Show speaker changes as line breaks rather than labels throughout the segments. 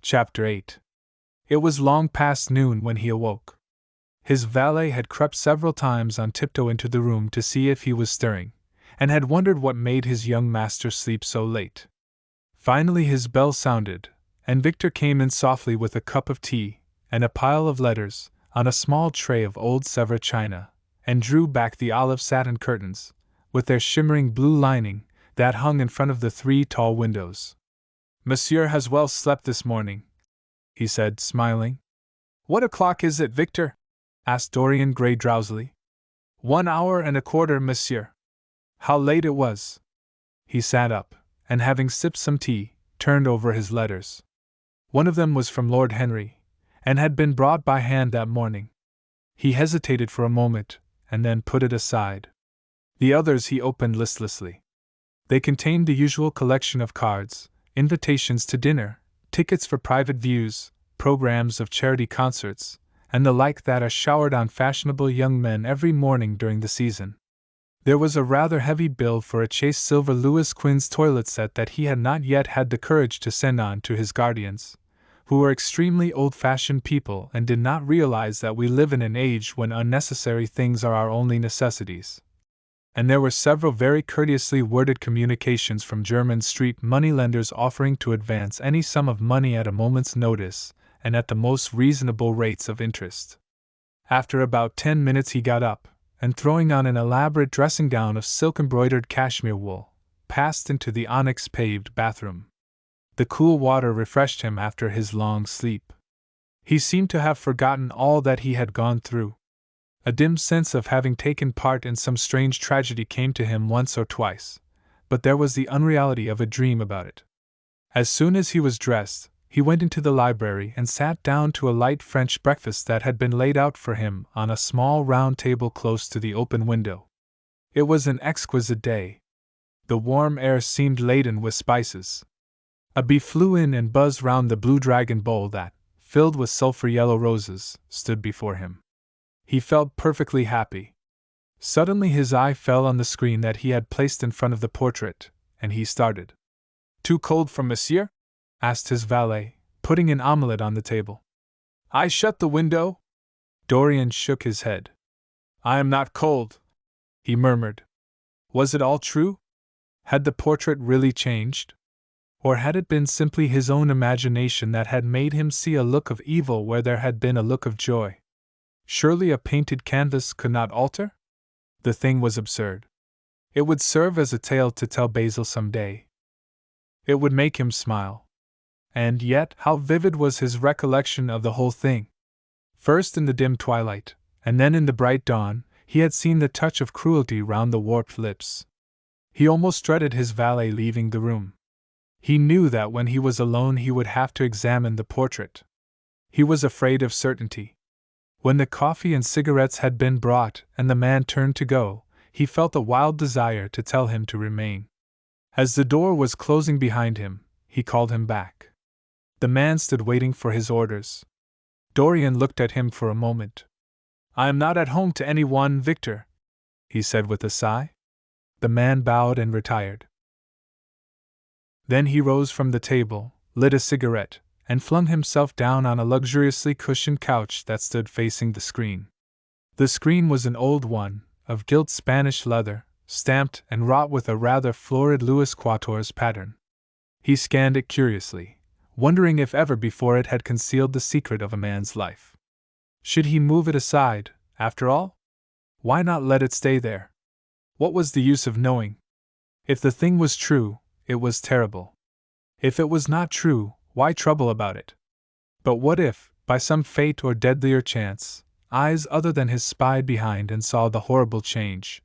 Chapter 8. It was long past noon when he awoke. His valet had crept several times on tiptoe into the room to see if he was stirring, and had wondered what made his young master sleep so late. Finally his bell sounded, and Victor came in softly with a cup of tea and a pile of letters on a small tray of old Sevres china, and drew back the olive satin curtains, with their shimmering blue lining, that hung in front of the 3 tall windows. "Monsieur has well slept this morning," he said, smiling. "What o'clock is it, Victor?" asked Dorian Gray drowsily. 1 hour and a quarter, monsieur." How late it was! He sat up, and having sipped some tea, turned over his letters. One of them was from Lord Henry, and had been brought by hand that morning. He hesitated for a moment, and then put it aside. The others he opened listlessly. They contained the usual collection of cards, invitations to dinner, tickets for private views, programs of charity concerts, and the like that are showered on fashionable young men every morning during the season. There was a rather heavy bill for a chased silver Louis Quinze toilet set that he had not yet had the courage to send on to his guardians, who were extremely old-fashioned people and did not realize that we live in an age when unnecessary things are our only necessities. And there were several very courteously worded communications from Jermyn Street moneylenders offering to advance any sum of money at a moment's notice, and at the most reasonable rates of interest. After about 10 minutes he got up, and throwing on an elaborate dressing-gown of silk-embroidered cashmere wool, passed into the onyx-paved bathroom. The cool water refreshed him after his long sleep. He seemed to have forgotten all that he had gone through. A dim sense of having taken part in some strange tragedy came to him once or twice, but there was the unreality of a dream about it. As soon as he was dressed, he went into the library and sat down to a light French breakfast that had been laid out for him on a small round table close to the open window. It was an exquisite day. The warm air seemed laden with spices. A bee flew in and buzzed round the blue dragon bowl that, filled with sulphur-yellow roses, stood before him. He felt perfectly happy. Suddenly his eye fell on the screen that he had placed in front of the portrait, and he started. "Too cold for monsieur?" asked his valet, putting an omelette on the table. "I shut the window?" Dorian shook his head. "I am not cold," he murmured. Was it all true? Had the portrait really changed? Or had it been simply his own imagination that had made him see a look of evil where there had been a look of joy? Surely a painted canvas could not alter? The thing was absurd. It would serve as a tale to tell Basil some day. It would make him smile. And yet, how vivid was his recollection of the whole thing! First in the dim twilight, and then in the bright dawn, he had seen the touch of cruelty round the warped lips. He almost dreaded his valet leaving the room. He knew that when he was alone he would have to examine the portrait. He was afraid of certainty. When the coffee and cigarettes had been brought and the man turned to go, he felt a wild desire to tell him to remain. As the door was closing behind him, he called him back. The man stood waiting for his orders. Dorian looked at him for a moment. "I am not at home to anyone, Victor," he said with a sigh. The man bowed and retired. Then he rose from the table, lit a cigarette, and flung himself down on a luxuriously cushioned couch that stood facing the screen. The screen was an old one, of gilt Spanish leather, stamped and wrought with a rather florid Louis XIV's pattern. He scanned it curiously, wondering if ever before it had concealed the secret of a man's life. Should he move it aside, after all? Why not let it stay there? What was the use of knowing? If the thing was true, it was terrible. If it was not true, why trouble about it? But what if, by some fate or deadlier chance, eyes other than his spied behind and saw the horrible change?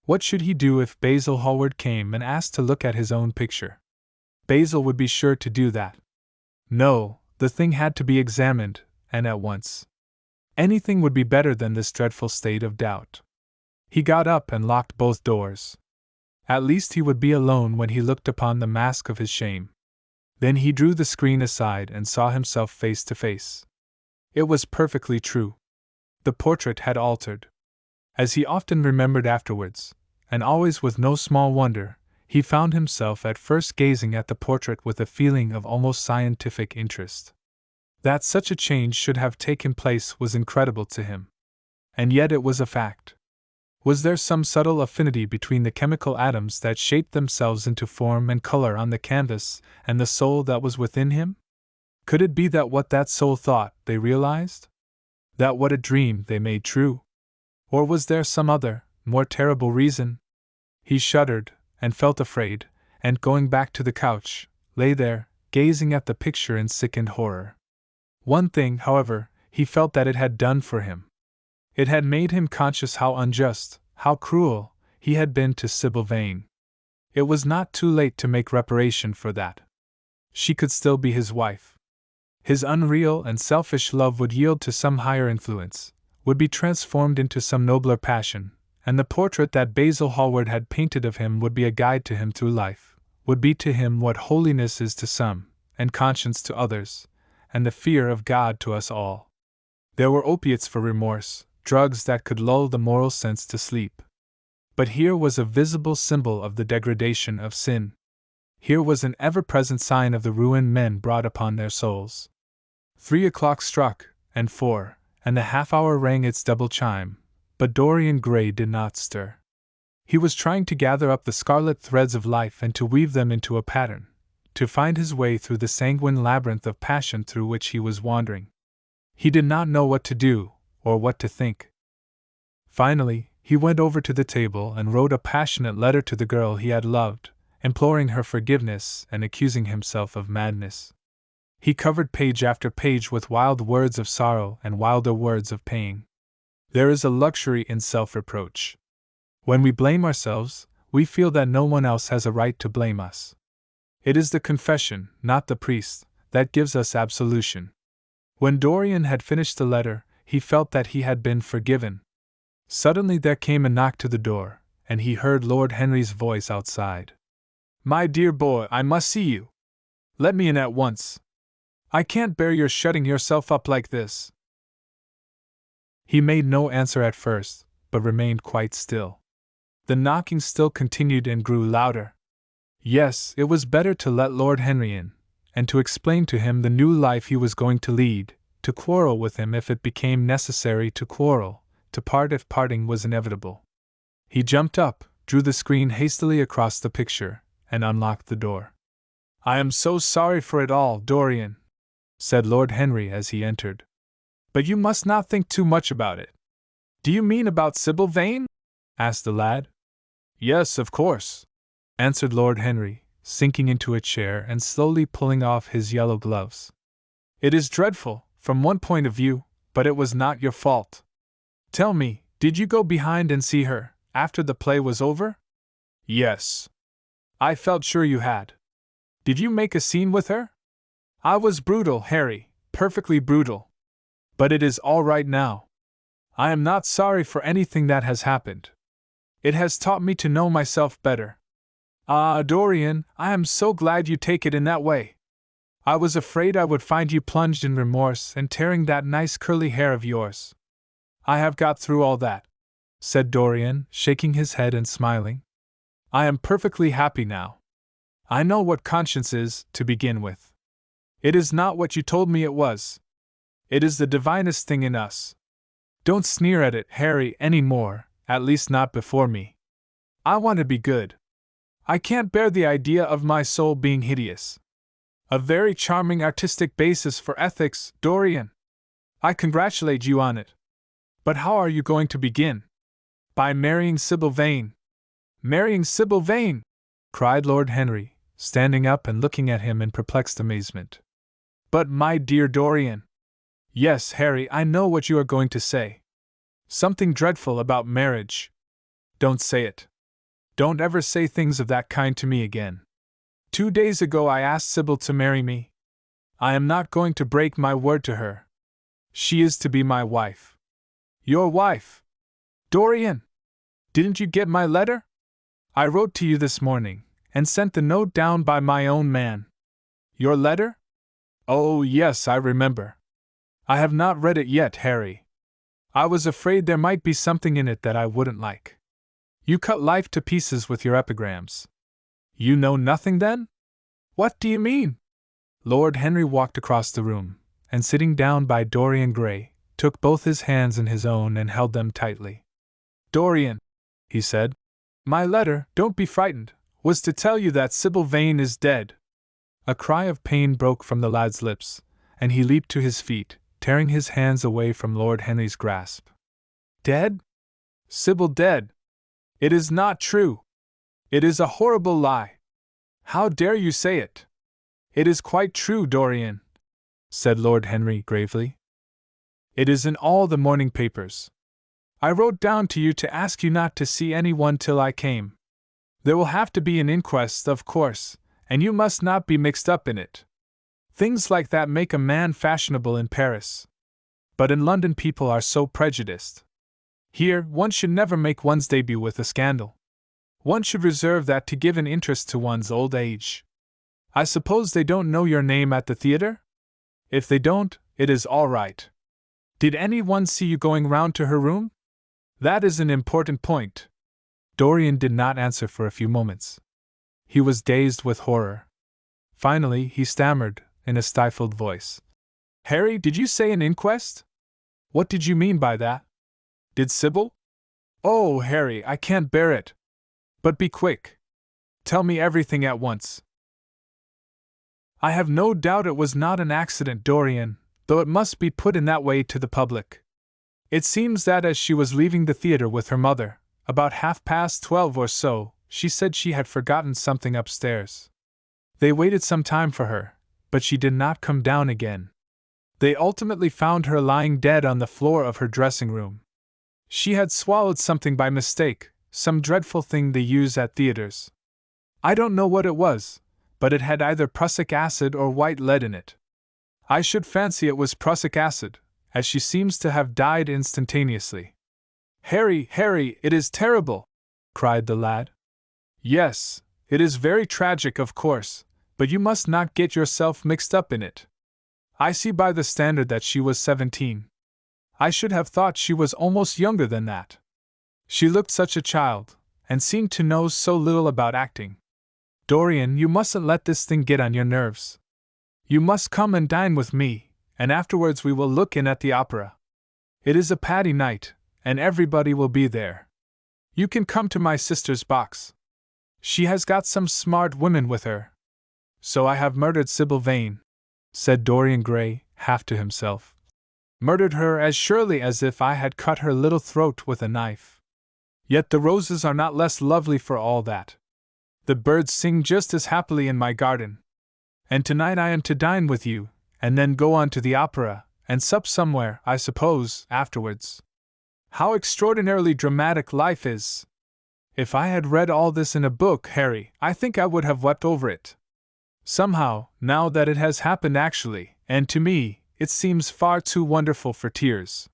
What should he do if Basil Hallward came and asked to look at his own picture? Basil would be sure to do that. No, the thing had to be examined, and at once. Anything would be better than this dreadful state of doubt. He got up and locked both doors. At least he would be alone when he looked upon the mask of his shame. Then he drew the screen aside and saw himself face to face. It was perfectly true. The portrait had altered. As he often remembered afterwards, and always with no small wonder, he found himself at first gazing at the portrait with a feeling of almost scientific interest. That such a change should have taken place was incredible to him. And yet it was a fact. Was there some subtle affinity between the chemical atoms that shaped themselves into form and color on the canvas and the soul that was within him? Could it be that what that soul thought they realized? That what it dreamed they made true? Or was there some other, more terrible reason? He shuddered, and felt afraid, and going back to the couch, lay there, gazing at the picture in sickened horror. One thing, however, he felt that it had done for him. It had made him conscious how unjust, how cruel, he had been to Sybil Vane. It was not too late to make reparation for that. She could still be his wife. His unreal and selfish love would yield to some higher influence, would be transformed into some nobler passion, and the portrait that Basil Hallward had painted of him would be a guide to him through life, would be to him what holiness is to some, and conscience to others, and the fear of God to us all. There were opiates for remorse, drugs that could lull the moral sense to sleep. But here was a visible symbol of the degradation of sin. Here was an ever-present sign of the ruin men brought upon their souls. 3 o'clock struck, and 4, and the half-hour rang its double chime, but Dorian Gray did not stir. He was trying to gather up the scarlet threads of life and to weave them into a pattern, to find his way through the sanguine labyrinth of passion through which he was wandering. He did not know what to do, or what to think. Finally, he went over to the table and wrote a passionate letter to the girl he had loved, imploring her forgiveness and accusing himself of madness. He covered page after page with wild words of sorrow and wilder words of pain. There is a luxury in self-reproach. When we blame ourselves, we feel that no one else has a right to blame us. It is the confession, not the priest, that gives us absolution. When Dorian had finished the letter, he felt that he had been forgiven. Suddenly there came a knock to the door, and he heard Lord Henry's voice outside. "My dear boy, I must see you. Let me in at once. I can't bear your shutting yourself up like this." He made no answer at first, but remained quite still. The knocking still continued and grew louder. Yes, it was better to let Lord Henry in, and to explain to him the new life he was going to lead, to quarrel with him if it became necessary to quarrel, to part if parting was inevitable. He jumped up, drew the screen hastily across the picture, and unlocked the door. "I am so sorry for it all, Dorian," said Lord Henry as he entered. "But you must not think too much about it." "Do you mean about Sybil Vane?" asked the lad. "Yes, of course," answered Lord Henry, sinking into a chair and slowly pulling off his yellow gloves. "It is dreadful, from one point of view, but it was not your fault. Tell me, did you go behind and see her, after the play was over?" "Yes." "I felt sure you had. Did you make a scene with her?" "I was brutal, Harry, perfectly brutal. But it is all right now. I am not sorry for anything that has happened. It has taught me to know myself better." "Ah, Dorian, I am so glad you take it in that way. I was afraid I would find you plunged in remorse and tearing that nice curly hair of yours." "I have got through all that," said Dorian, shaking his head and smiling. "I am perfectly happy now. I know what conscience is, to begin with. It is not what you told me it was. It is the divinest thing in us. Don't sneer at it, Harry, any more, at least not before me. I want to be good. I can't bear the idea of my soul being hideous. A very charming artistic basis for ethics, Dorian. I congratulate you on it. But how are you going to begin?" "By marrying Sybil Vane." "Marrying Sybil Vane!" cried Lord Henry, standing up and looking at him in perplexed amazement. "But my dear Dorian—" "Yes, Harry, I know what you are going to say. Something dreadful about marriage. Don't say it. Don't ever say things of that kind to me again. 2 days ago I asked Sybil to marry me. I am not going to break my word to her. She is to be my wife." "Your wife? Dorian! Didn't you get my letter? I wrote to you this morning, and sent the note down by my own man." "Your letter? Oh, yes, I remember. I have not read it yet, Harry. I was afraid there might be something in it that I wouldn't like. You cut life to pieces with your epigrams. You know nothing then? What do you mean? Lord Henry walked across the room, and sitting down by Dorian Gray, took both his hands in his own and held them tightly. Dorian, he said, my letter, don't be frightened, was to tell you that Sybil Vane is dead. A cry of pain broke from the lad's lips, and he leaped to his feet, tearing his hands away from Lord Henry's grasp. Dead? Sybil dead? It is not true. It is a horrible lie. How dare you say it? It is quite true, Dorian, said Lord Henry gravely. It is in all the morning papers. I wrote down to you to ask you not to see anyone till I came. There will have to be an inquest, of course, and you must not be mixed up in it. Things like that make a man fashionable in Paris. But in London people are so prejudiced. Here, one should never make one's debut with a scandal. One should reserve that to give an interest to one's old age. I suppose they don't know your name at the theater? If they don't, it is all right. Did anyone see you going round to her room? That is an important point. Dorian did not answer for a few moments. He was dazed with horror. Finally, he stammered, in a stifled voice. Harry, did you say an inquest? What did you mean by that? Did Sybil? Oh, Harry, I can't bear it. But be quick. Tell me everything at once. I have no doubt it was not an accident, Dorian, though it must be put in that way to the public. It seems that as she was leaving the theater with her mother, about 12:30 or so, she said she had forgotten something upstairs. They waited some time for her, but she did not come down again. They ultimately found her lying dead on the floor of her dressing room. She had swallowed something by mistake, some dreadful thing they use at theaters. I don't know what it was, but it had either prussic acid or white lead in it. I should fancy it was prussic acid, as she seems to have died instantaneously. Harry, Harry, it is terrible! Cried the lad. Yes, it is very tragic, of course, but you must not get yourself mixed up in it. I see by the standard that she was 17. I should have thought she was almost younger than that. She looked such a child, and seemed to know so little about acting. Dorian, you mustn't let this thing get on your nerves. You must come and dine with me, and afterwards we will look in at the opera. It is a Paddy night, and everybody will be there. You can come to my sister's box. She has got some smart women with her. So I have murdered Sybil Vane, said Dorian Gray, half to himself. Murdered her as surely as if I had cut her little throat with a knife. Yet the roses are not less lovely for all that. The birds sing just as happily in my garden. And tonight I am to dine with you, and then go on to the opera, and sup somewhere, I suppose, afterwards. How extraordinarily dramatic life is! If I had read all this in a book, Harry, I think I would have wept over it. Somehow, now that it has happened actually, and to me, it seems far too wonderful for tears.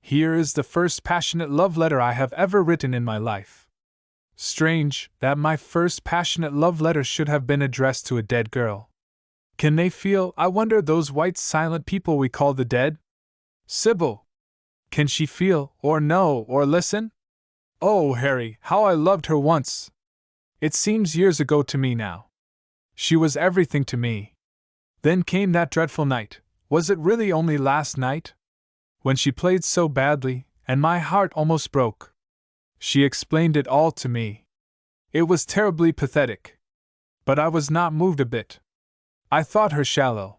Here is the first passionate love letter I have ever written in my life. Strange that my first passionate love letter should have been addressed to a dead girl. Can they feel, I wonder, those white silent people we call the dead? Sybil! Can she feel, or know, or listen? Oh, Harry, how I loved her once! It seems years ago to me now. She was everything to me. Then came that dreadful night. Was it really only last night? When she played so badly, and my heart almost broke. She explained it all to me. It was terribly pathetic. But I was not moved a bit. I thought her shallow.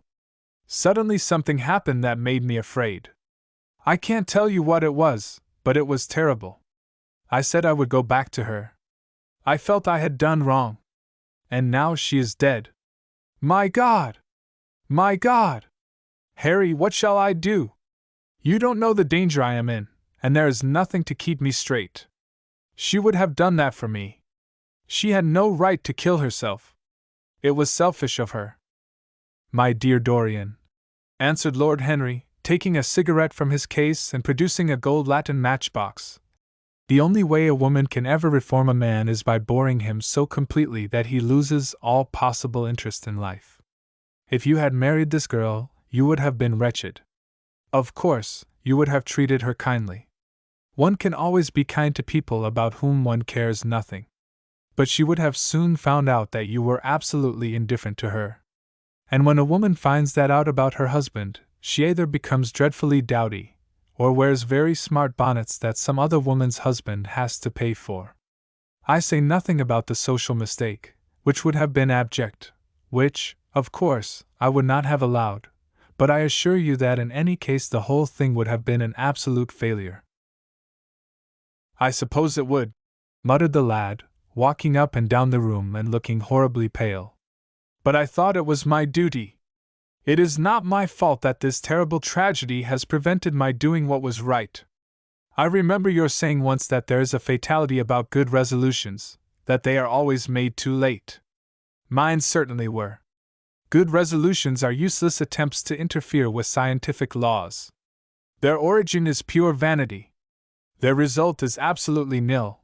Suddenly something happened that made me afraid. I can't tell you what it was, but it was terrible. I said I would go back to her. I felt I had done wrong. And now she is dead. My God! My God! Harry, what shall I do? You don't know the danger I am in, and there is nothing to keep me straight. She would have done that for me. She had no right to kill herself. It was selfish of her. My dear Dorian, answered Lord Henry, taking a cigarette from his case and producing a gold latten matchbox. The only way a woman can ever reform a man is by boring him so completely that he loses all possible interest in life. If you had married this girl, you would have been wretched. Of course, you would have treated her kindly. One can always be kind to people about whom one cares nothing. but she would have soon found out that you were absolutely indifferent to her. And when a woman finds that out about her husband, she either becomes dreadfully dowdy, or wears very smart bonnets that some other woman's husband has to pay for. I say nothing about the social mistake, which would have been abject, which, of course, I would not have allowed, but I assure you that in any case the whole thing would have been an absolute failure. I suppose it would, muttered the lad, walking up and down the room and looking horribly pale. But I thought it was my duty. It is not my fault that this terrible tragedy has prevented my doing what was right. I remember your saying once that there is a fatality about good resolutions, that they are always made too late. Mine certainly were. Good resolutions are useless attempts to interfere with scientific laws. Their origin is pure vanity. Their result is absolutely nil.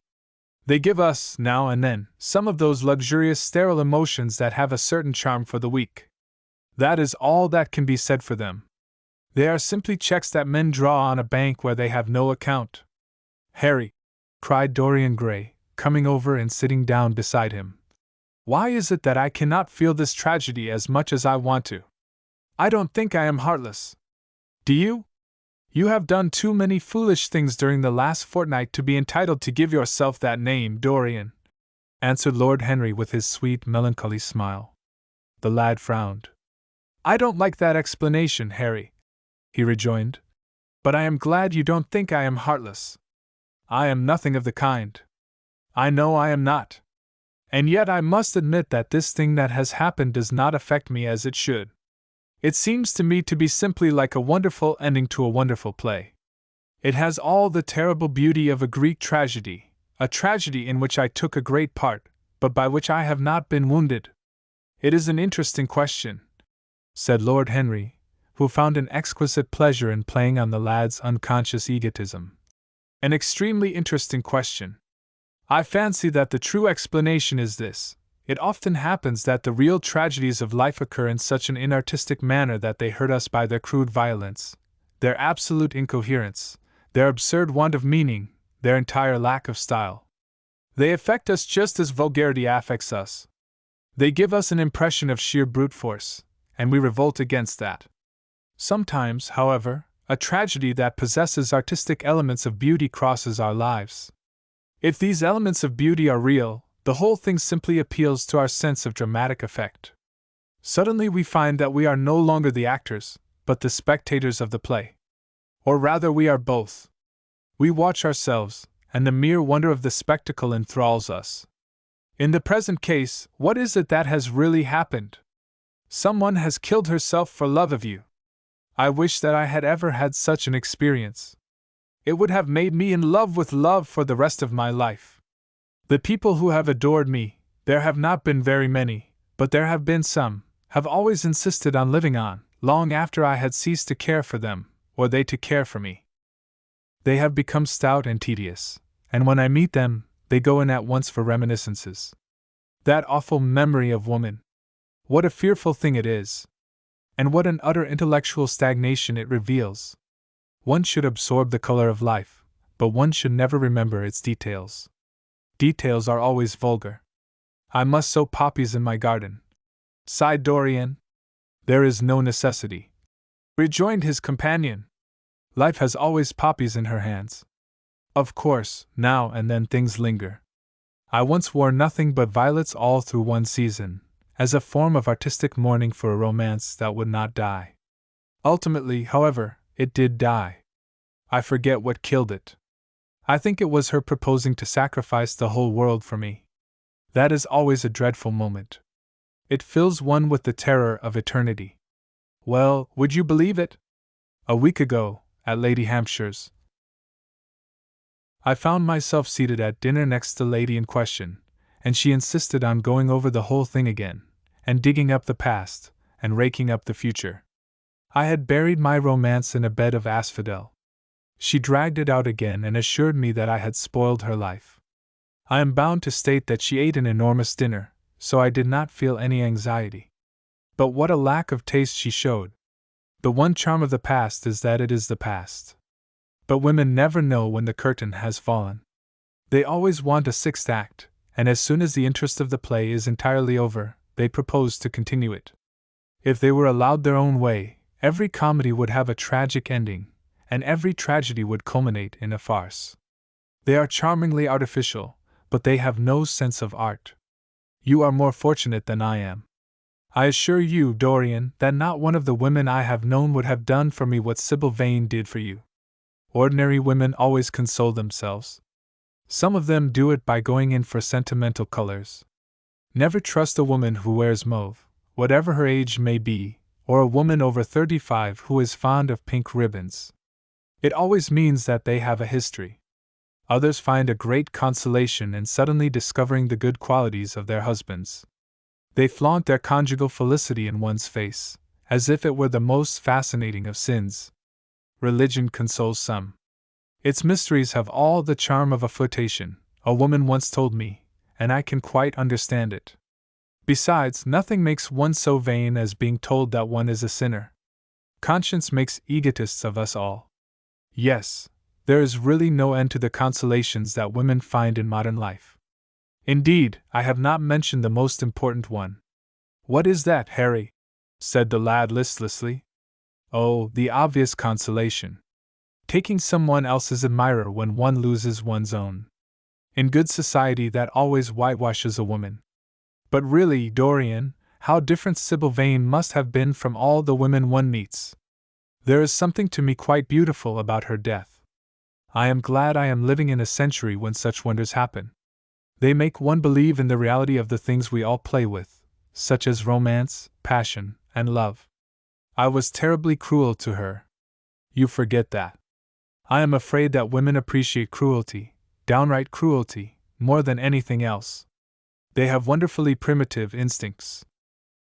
They give us, now and then, some of those luxurious sterile emotions that have a certain charm for the weak. That is all that can be said for them. They are simply checks that men draw on a bank where they have no account. Harry, cried Dorian Gray, coming over and sitting down beside him. Why is it that I cannot feel this tragedy as much as I want to? I don't think I am heartless. Do you? You have done too many foolish things during the last fortnight to be entitled to give yourself that name, Dorian, answered Lord Henry with his sweet, melancholy smile. The lad frowned. I don't like that explanation, Harry, he rejoined. But I am glad you don't think I am heartless. I am nothing of the kind. I know I am not. And yet I must admit that this thing that has happened does not affect me as it should. It seems to me to be simply like a wonderful ending to a wonderful play. It has all the terrible beauty of a Greek tragedy, a tragedy in which I took a great part, but by which I have not been wounded. It is an interesting question, said Lord Henry, who found an exquisite pleasure in playing on the lad's unconscious egotism. An extremely interesting question. I fancy that the true explanation is this. It often happens that the real tragedies of life occur in such an inartistic manner that they hurt us by their crude violence, their absolute incoherence, their absurd want of meaning, their entire lack of style. They affect us just as vulgarity affects us. They give us an impression of sheer brute force, and we revolt against that. Sometimes, however, a tragedy that possesses artistic elements of beauty crosses our lives. If these elements of beauty are real, the whole thing simply appeals to our sense of dramatic effect. Suddenly we find that we are no longer the actors, but the spectators of the play. Or rather, we are both. We watch ourselves, and the mere wonder of the spectacle enthralls us. In the present case, what is it that has really happened? Someone has killed herself for love of you. I wish that I had ever had such an experience. It would have made me in love with love for the rest of my life. The people who have adored me, there have not been very many, but there have been some, have always insisted on living on, long after I had ceased to care for them, or they to care for me. They have become stout and tedious, and when I meet them, they go in at once for reminiscences. That awful memory of woman! What a fearful thing it is! And what an utter intellectual stagnation it reveals! One should absorb the color of life, but one should never remember its details. Details are always vulgar. I must sow poppies in my garden, sighed Dorian. There is no necessity, rejoined his companion. Life has always poppies in her hands. Of course, now and then things linger. I once wore nothing but violets all through one season, as a form of artistic mourning for a romance that would not die. Ultimately, however, it did die. I forget what killed it. I think it was her proposing to sacrifice the whole world for me. That is always a dreadful moment. It fills one with the terror of eternity. Well, would you believe it? A week ago, at Lady Hampshire's, I found myself seated at dinner next to the lady in question, and she insisted on going over the whole thing again, and digging up the past, and raking up the future. I had buried my romance in a bed of asphodel. She dragged it out again and assured me that I had spoiled her life. I am bound to state that she ate an enormous dinner, so I did not feel any anxiety. But what a lack of taste she showed! The one charm of the past is that it is the past. But women never know when the curtain has fallen. They always want a sixth act, and as soon as the interest of the play is entirely over, they propose to continue it. If they were allowed their own way, every comedy would have a tragic ending, and every tragedy would culminate in a farce. They are charmingly artificial, but they have no sense of art. You are more fortunate than I am. I assure you, Dorian, that not one of the women I have known would have done for me what Sybil Vane did for you. Ordinary women always console themselves. Some of them do it by going in for sentimental colors. Never trust a woman who wears mauve, whatever her age may be, or a woman over 35 who is fond of pink ribbons. It always means that they have a history. Others find a great consolation in suddenly discovering the good qualities of their husbands. They flaunt their conjugal felicity in one's face, as if it were the most fascinating of sins. Religion consoles some. Its mysteries have all the charm of a flirtation, a woman once told me, and I can quite understand it. Besides, nothing makes one so vain as being told that one is a sinner. Conscience makes egotists of us all. Yes, there is really no end to the consolations that women find in modern life. Indeed, I have not mentioned the most important one. What is that, Harry? Said the lad listlessly. Oh, the obvious consolation. Taking someone else's admirer when one loses one's own. In good society that always whitewashes a woman. But really, Dorian, how different Sybil Vane must have been from all the women one meets. There is something to me quite beautiful about her death. I am glad I am living in a century when such wonders happen. They make one believe in the reality of the things we all play with, such as romance, passion, and love. I was terribly cruel to her. You forget that. I am afraid that women appreciate cruelty, downright cruelty, more than anything else. They have wonderfully primitive instincts.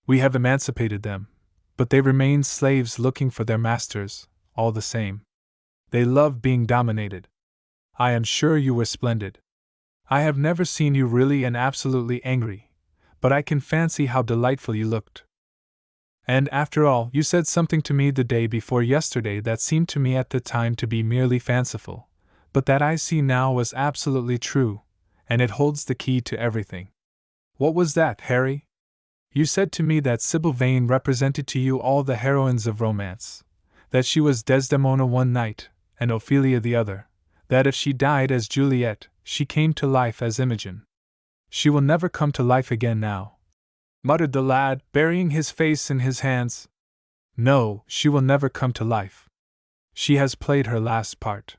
We have emancipated them, but they remain slaves looking for their masters, all the same. They love being dominated. I am sure you were splendid. I have never seen you really and absolutely angry, but I can fancy how delightful you looked. And after all, you said something to me the day before yesterday that seemed to me at the time to be merely fanciful, but that I see now was absolutely true, and it holds the key to everything. What was that, Harry? You said to me that Sybil Vane represented to you all the heroines of romance, that she was Desdemona one night, and Ophelia the other, that if she died as Juliet, she came to life as Imogen. She will never come to life again now, muttered the lad, burying his face in his hands. No, she will never come to life. She has played her last part.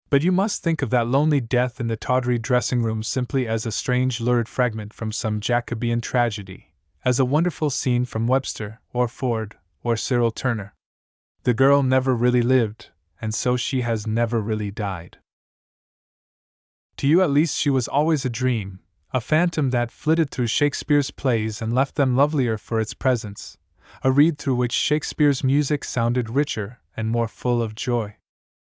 But you must think of that lonely death in the tawdry dressing room simply as a strange lurid fragment from some Jacobean tragedy, as a wonderful scene from Webster, or Ford, or Cyril Turner. The girl never really lived, and so she has never really died. To you at least she was always a dream, a phantom that flitted through Shakespeare's plays and left them lovelier for its presence, a reed through which Shakespeare's music sounded richer and more full of joy.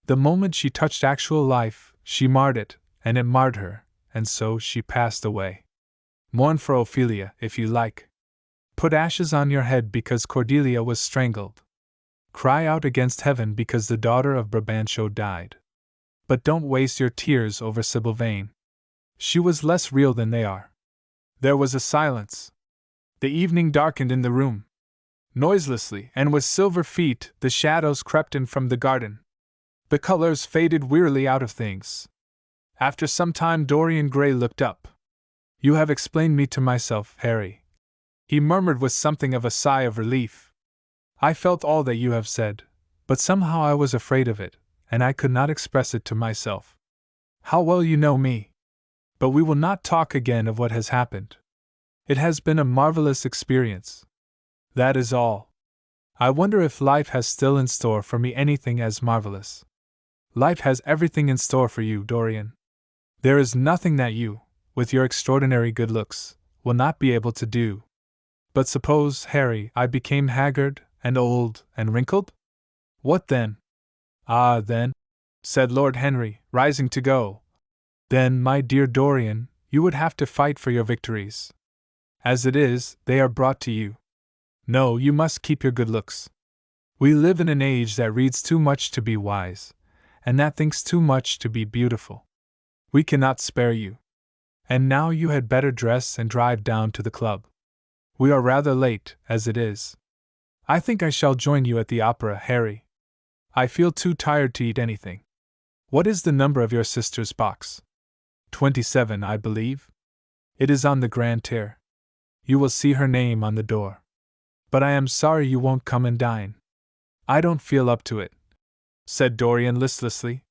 The moment she touched actual life, she marred it, and it marred her, and so she passed away. Mourn for Ophelia, if you like. Put ashes on your head because Cordelia was strangled. Cry out against heaven because the daughter of Brabantio died. But don't waste your tears over Sybil Vane. She was less real than they are. There was a silence. The evening darkened in the room. Noiselessly, and with silver feet, the shadows crept in from the garden. The colors faded wearily out of things. After some time Dorian Gray looked up. You have explained me to myself, Harry, he murmured with something of a sigh of relief. I felt all that you have said, but somehow I was afraid of it, and I could not express it to myself. How well you know me! But we will not talk again of what has happened. It has been a marvelous experience. That is all. I wonder if life has still in store for me anything as marvelous. Life has everything in store for you, Dorian. There is nothing that you, with your extraordinary good looks, will not be able to do. But suppose, Harry, I became haggard, and old, and wrinkled? What then? Ah, then, said Lord Henry, rising to go, then, my dear Dorian, you would have to fight for your victories. As it is, they are brought to you. No, you must keep your good looks. We live in an age that reads too much to be wise, and that thinks too much to be beautiful. We cannot spare you. And now you had better dress and drive down to the club. We are rather late, as it is. I think I shall join you at the opera, Harry. I feel too tired to eat anything. What is the number of your sister's box? 27, I believe. It is on the grand tier. You will see her name on the door. But I am sorry you won't come and dine. I don't feel up to it, said Dorian listlessly.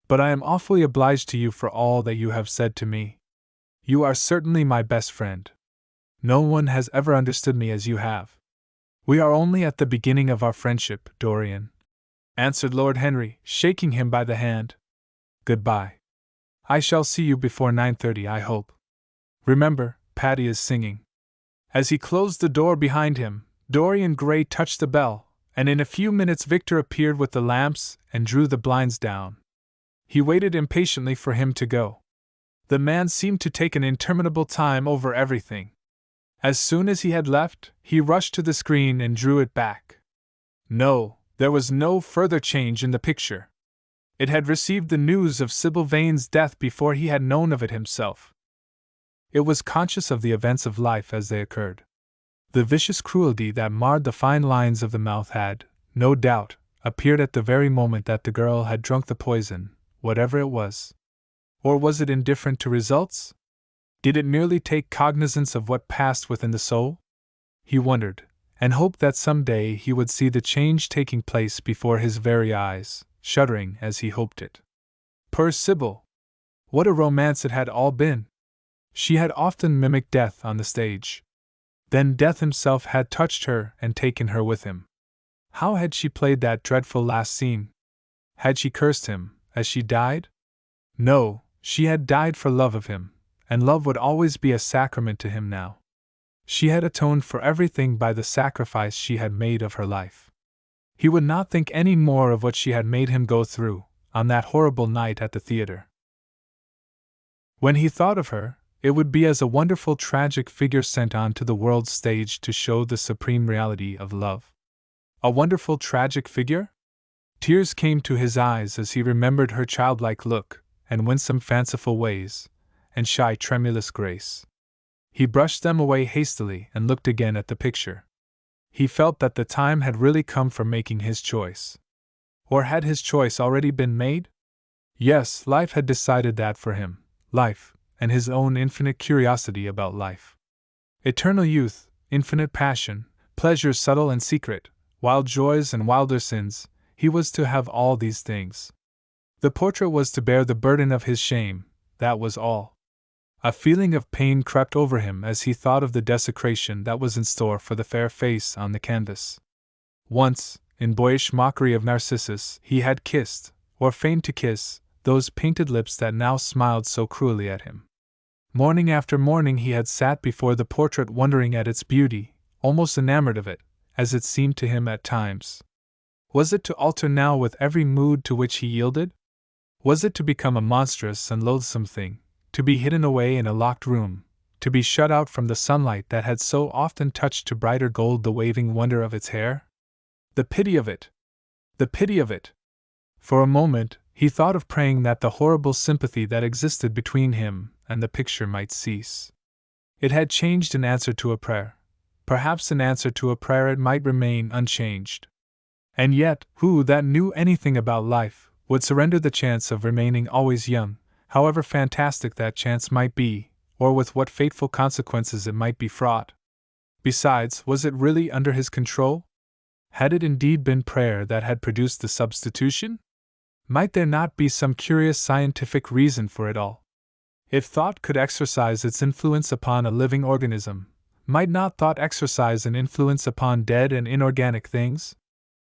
But I am awfully obliged to you for all that you have said to me. You are certainly my best friend. No one has ever understood me as you have. We are only at the beginning of our friendship, Dorian, answered Lord Henry, shaking him by the hand. Goodbye. I shall see you before 9:30, I hope. Remember, Patty is singing. As he closed the door behind him, Dorian Gray touched the bell, and in a few minutes Victor appeared with the lamps and drew the blinds down. He waited impatiently for him to go. The man seemed to take an interminable time over everything. As soon as he had left, he rushed to the screen and drew it back. No, there was no further change in the picture. It had received the news of Sybil Vane's death before he had known of it himself. It was conscious of the events of life as they occurred. The vicious cruelty that marred the fine lines of the mouth had, no doubt, appeared at the very moment that the girl had drunk the poison, whatever it was. Or was it indifferent to results? Did it merely take cognizance of what passed within the soul? He wondered, and hoped that some day he would see the change taking place before his very eyes, shuddering as he hoped it. Poor Sybil! What a romance it had all been! She had often mimicked death on the stage. Then death himself had touched her and taken her with him. How had she played that dreadful last scene? Had she cursed him as she died? No, she had died for love of him, and love would always be a sacrament to him now. She had atoned for everything by the sacrifice she had made of her life. He would not think any more of what she had made him go through on that horrible night at the theater. When he thought of her, it would be as a wonderful tragic figure sent on to the world's stage to show the supreme reality of love. A wonderful tragic figure? Tears came to his eyes as he remembered her childlike look, and winsome fanciful ways, and shy tremulous grace. He brushed them away hastily and looked again at the picture. He felt that the time had really come for making his choice. Or had his choice already been made? Yes, life had decided that for him. Life, and his own infinite curiosity about life. Eternal youth, infinite passion, pleasures subtle and secret, wild joys and wilder sins, he was to have all these things. The portrait was to bear the burden of his shame, that was all. A feeling of pain crept over him as he thought of the desecration that was in store for the fair face on the canvas. Once, in boyish mockery of Narcissus, he had kissed, or feigned to kiss, those painted lips that now smiled so cruelly at him. Morning after morning he had sat before the portrait wondering at its beauty, almost enamored of it, as it seemed to him at times. Was it to alter now with every mood to which he yielded? Was it to become a monstrous and loathsome thing, to be hidden away in a locked room, to be shut out from the sunlight that had so often touched to brighter gold the waving wonder of its hair? The pity of it! The pity of it! For a moment, he thought of praying that the horrible sympathy that existed between him and the picture might cease. It had changed in answer to a prayer. Perhaps in answer to a prayer it might remain unchanged. And yet, who that knew anything about life would surrender the chance of remaining always young, however fantastic that chance might be, or with what fateful consequences it might be fraught? Besides, was it really under his control? Had it indeed been prayer that had produced the substitution? Might there not be some curious scientific reason for it all? If thought could exercise its influence upon a living organism, might not thought exercise an influence upon dead and inorganic things?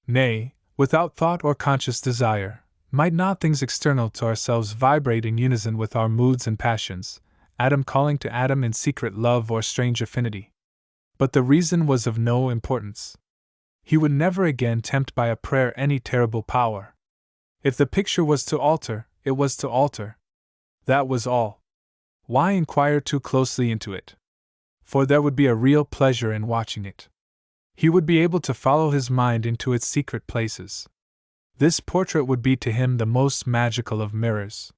Nay, without thought or conscious desire, might not things external to ourselves vibrate in unison with our moods and passions, atom calling to atom in secret love or strange affinity? But the reason was of no importance. He would never again tempt by a prayer any terrible power. If the picture was to alter, it was to alter. That was all. Why inquire too closely into it? For there would be a real pleasure in watching it. He would be able to follow his mind into its secret places. This portrait would be to him the most magical of mirrors.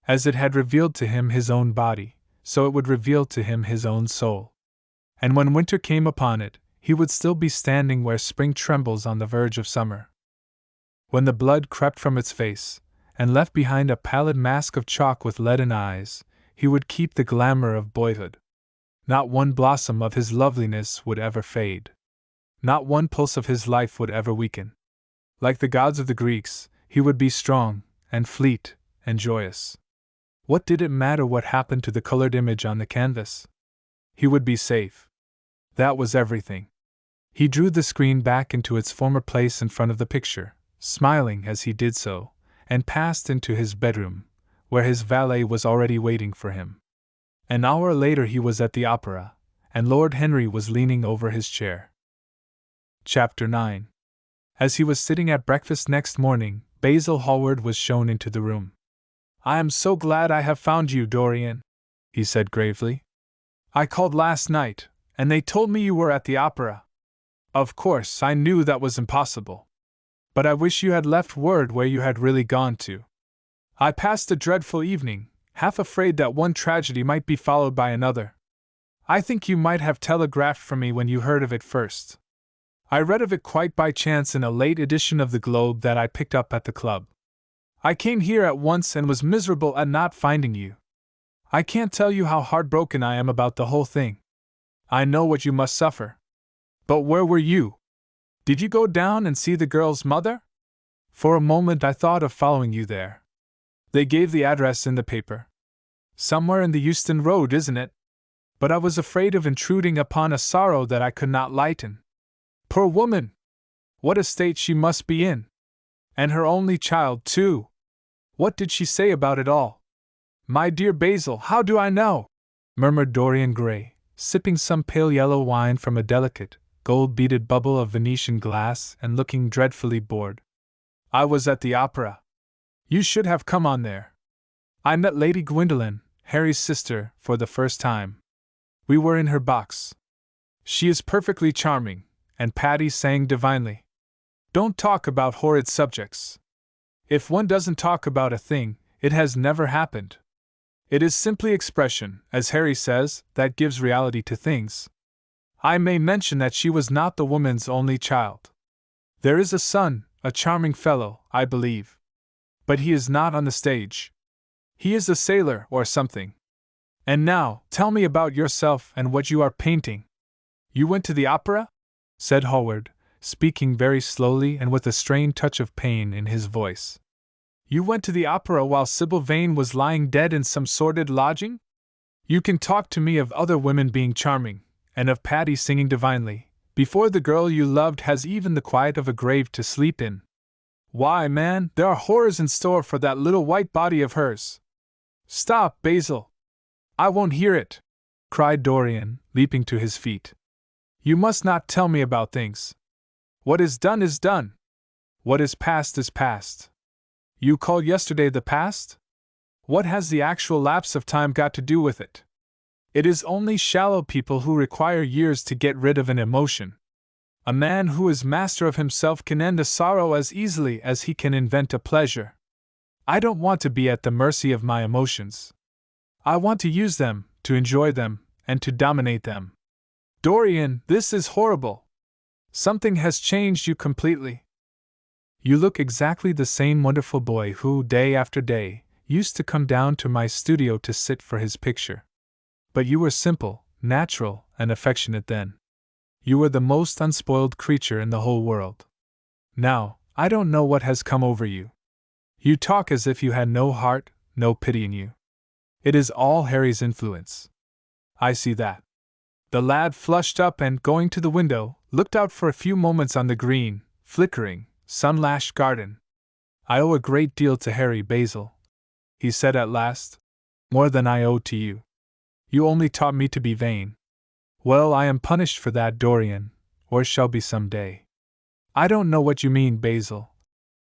As it had revealed to him his own body, so it would reveal to him his own soul. And when winter came upon it, he would still be standing where spring trembles on the verge of summer. When the blood crept from its face, and left behind a pallid mask of chalk with leaden eyes, he would keep the glamour of boyhood. Not one blossom of his loveliness would ever fade. Not one pulse of his life would ever weaken. Like the gods of the Greeks, he would be strong, and fleet, and joyous. What did it matter what happened to the colored image on the canvas? He would be safe. That was everything. He drew the screen back into its former place in front of the picture, smiling as he did so, and passed into his bedroom, where his valet was already waiting for him. An hour later he was at the opera, and Lord Henry was leaning over his chair. Chapter 9. As he was sitting at breakfast next morning, Basil Hallward was shown into the room. "I am so glad I have found you, Dorian," he said gravely. "I called last night, and they told me you were at the opera. Of course, I knew that was impossible. But I wish you had left word where you had really gone to. I passed a dreadful evening, half afraid that one tragedy might be followed by another. I think you might have telegraphed for me when you heard of it first. I read of it quite by chance in a late edition of the Globe that I picked up at the club. I came here at once and was miserable at not finding you. I can't tell you how heartbroken I am about the whole thing. I know what you must suffer. But where were you? Did you go down and see the girl's mother? For a moment I thought of following you there. They gave the address in the paper. Somewhere in the Euston Road, isn't it? But I was afraid of intruding upon a sorrow that I could not lighten. Poor woman! What a state she must be in! And her only child, too! What did she say about it all?" "My dear Basil, how do I know?" murmured Dorian Gray, sipping some pale yellow wine from a delicate, gold-beaded bubble of Venetian glass and looking dreadfully bored. "I was at the opera. You should have come on there. I met Lady Gwendolen, Harry's sister, for the first time. We were in her box. She is perfectly charming, and Patty sang divinely. Don't talk about horrid subjects. If one doesn't talk about a thing, it has never happened. It is simply expression, as Harry says, that gives reality to things. I may mention that she was not the woman's only child. There is a son, a charming fellow, I believe. But he is not on the stage. He is a sailor or something. And now, tell me about yourself and what you are painting." "You went to the opera?" said Hallward, speaking very slowly and with a strained touch of pain in his voice. "You went to the opera while Sybil Vane was lying dead in some sordid lodging? You can talk to me of other women being charming, and of Patty singing divinely, before the girl you loved has even the quiet of a grave to sleep in. Why, man, there are horrors in store for that little white body of hers." "Stop, Basil! I won't hear it!" cried Dorian, leaping to his feet. "You must not tell me about things. What is done is done. What is past is past. You call yesterday the past? What has the actual lapse of time got to do with it? It is only shallow people who require years to get rid of an emotion. A man who is master of himself can end a sorrow as easily as he can invent a pleasure. I don't want to be at the mercy of my emotions. I want to use them, to enjoy them, and to dominate them. Dorian, this is horrible. Something has changed you completely. You look exactly the same wonderful boy who, day after day, used to come down to my studio to sit for his picture. But you were simple, natural, and affectionate then. You were the most unspoiled creature in the whole world. Now, I don't know what has come over you. You talk as if you had no heart, no pity in you. It is all Harry's influence. I see that." The lad flushed up and, going to the window, looked out for a few moments on the green, flickering, sun-lashed garden. "I owe a great deal to Harry, Basil," he said at last. "More than I owe to you. You only taught me to be vain. Well, I am punished for that, Dorian, or shall be some day." "I don't know what you mean, Basil,"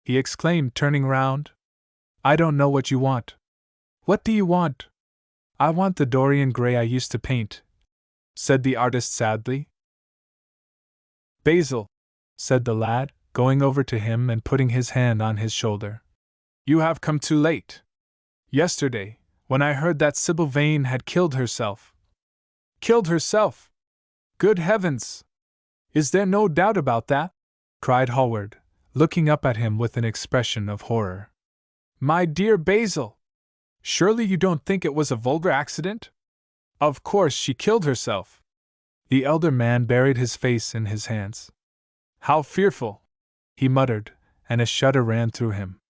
he exclaimed, turning round. "I don't know what you want." "What do you want?" "I want the Dorian Gray I used to paint," said the artist sadly. "Basil," said the lad, going over to him and putting his hand on his shoulder, "you have come too late. Yesterday, when I heard that Sybil Vane had killed herself. Killed herself? Good heavens! Is there no doubt about that? Cried Hallward, looking up at him with an expression of horror. My dear Basil! Surely you don't think it was a vulgar accident? Of course she killed herself. The elder man buried his face in his hands. How fearful! He muttered, and a shudder ran through him.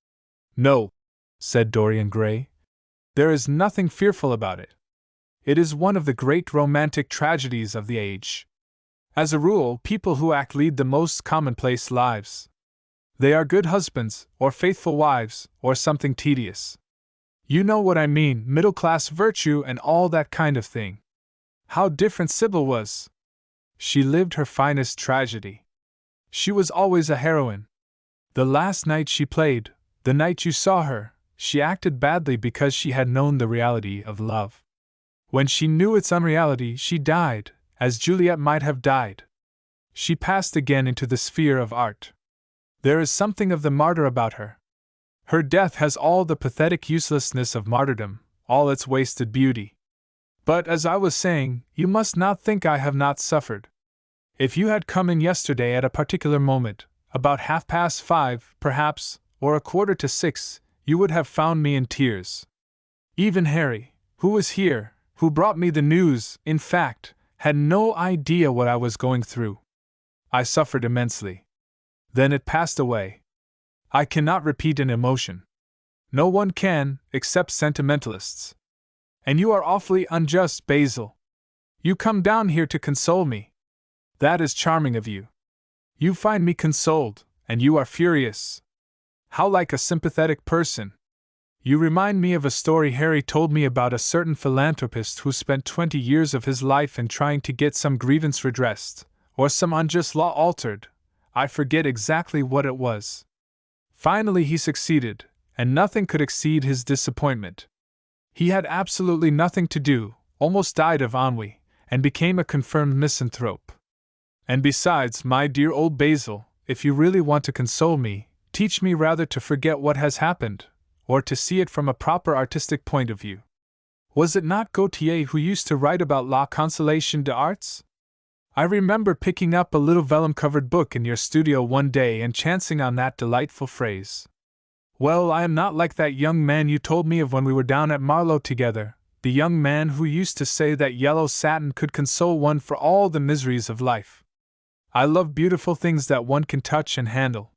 No, said Dorian Gray. There is nothing fearful about it. It is one of the great romantic tragedies of the age. As a rule, people who act lead the most commonplace lives. They are good husbands, or faithful wives, or something tedious. You know what I mean, middle-class virtue and all that kind of thing. How different Sybil was! She lived her finest tragedy. She was always a heroine. The last night she played, the night you saw her, she acted badly because she had known the reality of love. When she knew its unreality, she died, as Juliet might have died. She passed again into the sphere of art. There is something of the martyr about her. Her death has all the pathetic uselessness of martyrdom, all its wasted beauty. But as I was saying, you must not think I have not suffered. If you had come in yesterday at a particular moment, about 5:30, perhaps, or 5:45, you would have found me in tears. Even Harry, who was here, who brought me the news, in fact, had no idea what I was going through. I suffered immensely. Then it passed away. I cannot repeat an emotion. No one can, except sentimentalists. And you are awfully unjust, Basil. You come down here to console me. That is charming of you. You find me consoled, and you are furious. How like a sympathetic person. You remind me of a story Harry told me about a certain philanthropist who spent 20 years of his life in trying to get some grievance redressed, or some unjust law altered. I forget exactly what it was. Finally he succeeded, and nothing could exceed his disappointment. He had absolutely nothing to do, almost died of ennui, and became a confirmed misanthrope. And besides, my dear old Basil, if you really want to console me, teach me rather to forget what has happened, or to see it from a proper artistic point of view. Was it not Gautier who used to write about La Consolation des Arts? I remember picking up a little vellum-covered book in your studio one day and chancing on that delightful phrase. Well, I am not like that young man you told me of when we were down at Marlow together, the young man who used to say that yellow satin could console one for all the miseries of life. I love beautiful things that one can touch and handle.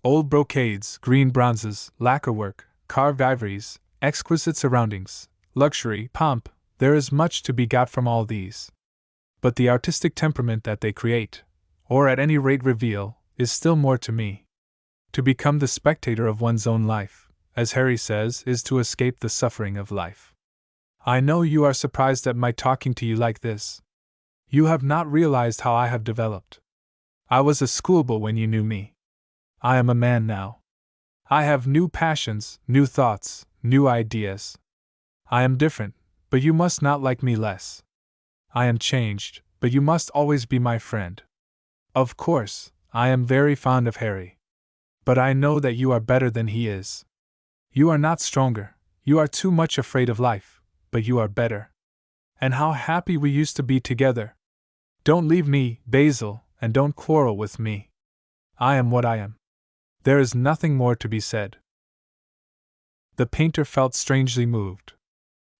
Old brocades, green bronzes, lacquer work, carved ivories, exquisite surroundings, luxury, pomp, there is much to be got from all these. But the artistic temperament that they create, or at any rate reveal, is still more to me. To become the spectator of one's own life, as Harry says, is to escape the suffering of life. I know you are surprised at my talking to you like this. You have not realized how I have developed. I was a schoolboy when you knew me. I am a man now. I have new passions, new thoughts, new ideas. I am different, but you must not like me less. I am changed, but you must always be my friend. Of course, I am very fond of Harry. But I know that you are better than he is. You are not stronger, you are too much afraid of life, but you are better. And how happy we used to be together. Don't leave me, Basil, and don't quarrel with me. I am what I am. There is nothing more to be said. The painter felt strangely moved.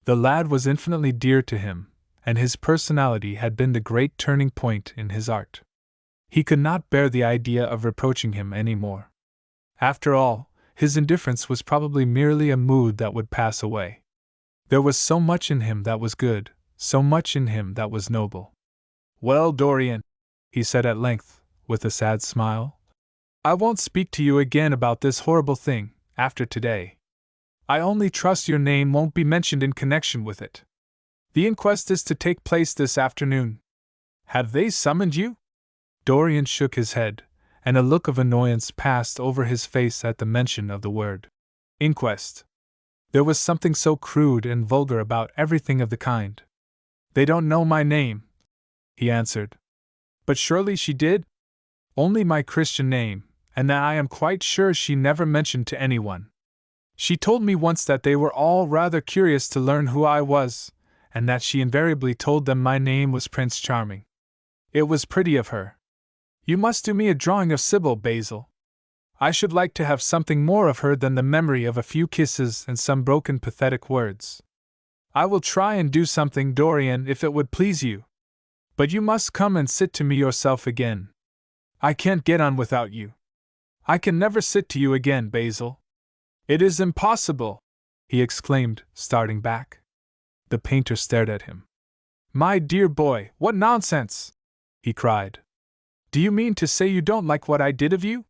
The lad was infinitely dear to him, and his personality had been the great turning point in his art. He could not bear the idea of reproaching him any more. After all, his indifference was probably merely a mood that would pass away. There was so much in him that was good, so much in him that was noble. Well, Dorian, he said at length, with a sad smile, I won't speak to you again about this horrible thing, after today. I only trust your name won't be mentioned in connection with it. The inquest is to take place this afternoon. Have they summoned you? Dorian shook his head, and a look of annoyance passed over his face at the mention of the word inquest. There was something so crude and vulgar about everything of the kind. They don't know my name, he answered. But surely she did? Only my Christian name, and that I am quite sure she never mentioned to anyone. She told me once that they were all rather curious to learn who I was, and that she invariably told them my name was Prince Charming. It was pretty of her. You must do me a drawing of Sybil, Basil. I should like to have something more of her than the memory of a few kisses and some broken pathetic words. I will try and do something, Dorian, if it would please you. But you must come and sit to me yourself again. I can't get on without you. I can never sit to you again, Basil. It is impossible, he exclaimed, starting back. The painter stared at him. My dear boy, what nonsense! He cried. Do you mean to say you don't like what I did of you?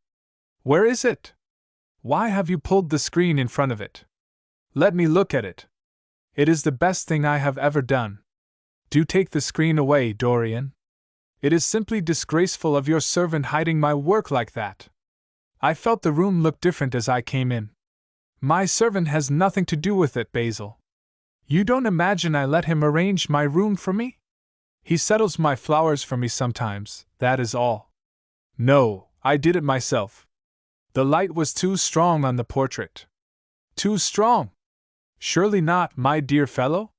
Where is it? Why have you pulled the screen in front of it? Let me look at it. It is the best thing I have ever done. Do take the screen away, Dorian. It is simply disgraceful of your servant hiding my work like that. I felt the room looked different as I came in. My servant has nothing to do with it, Basil. You don't imagine I let him arrange my room for me? He settles my flowers for me sometimes, that is all. No, I did it myself. The light was too strong on the portrait. Too strong? Surely not, my dear fellow?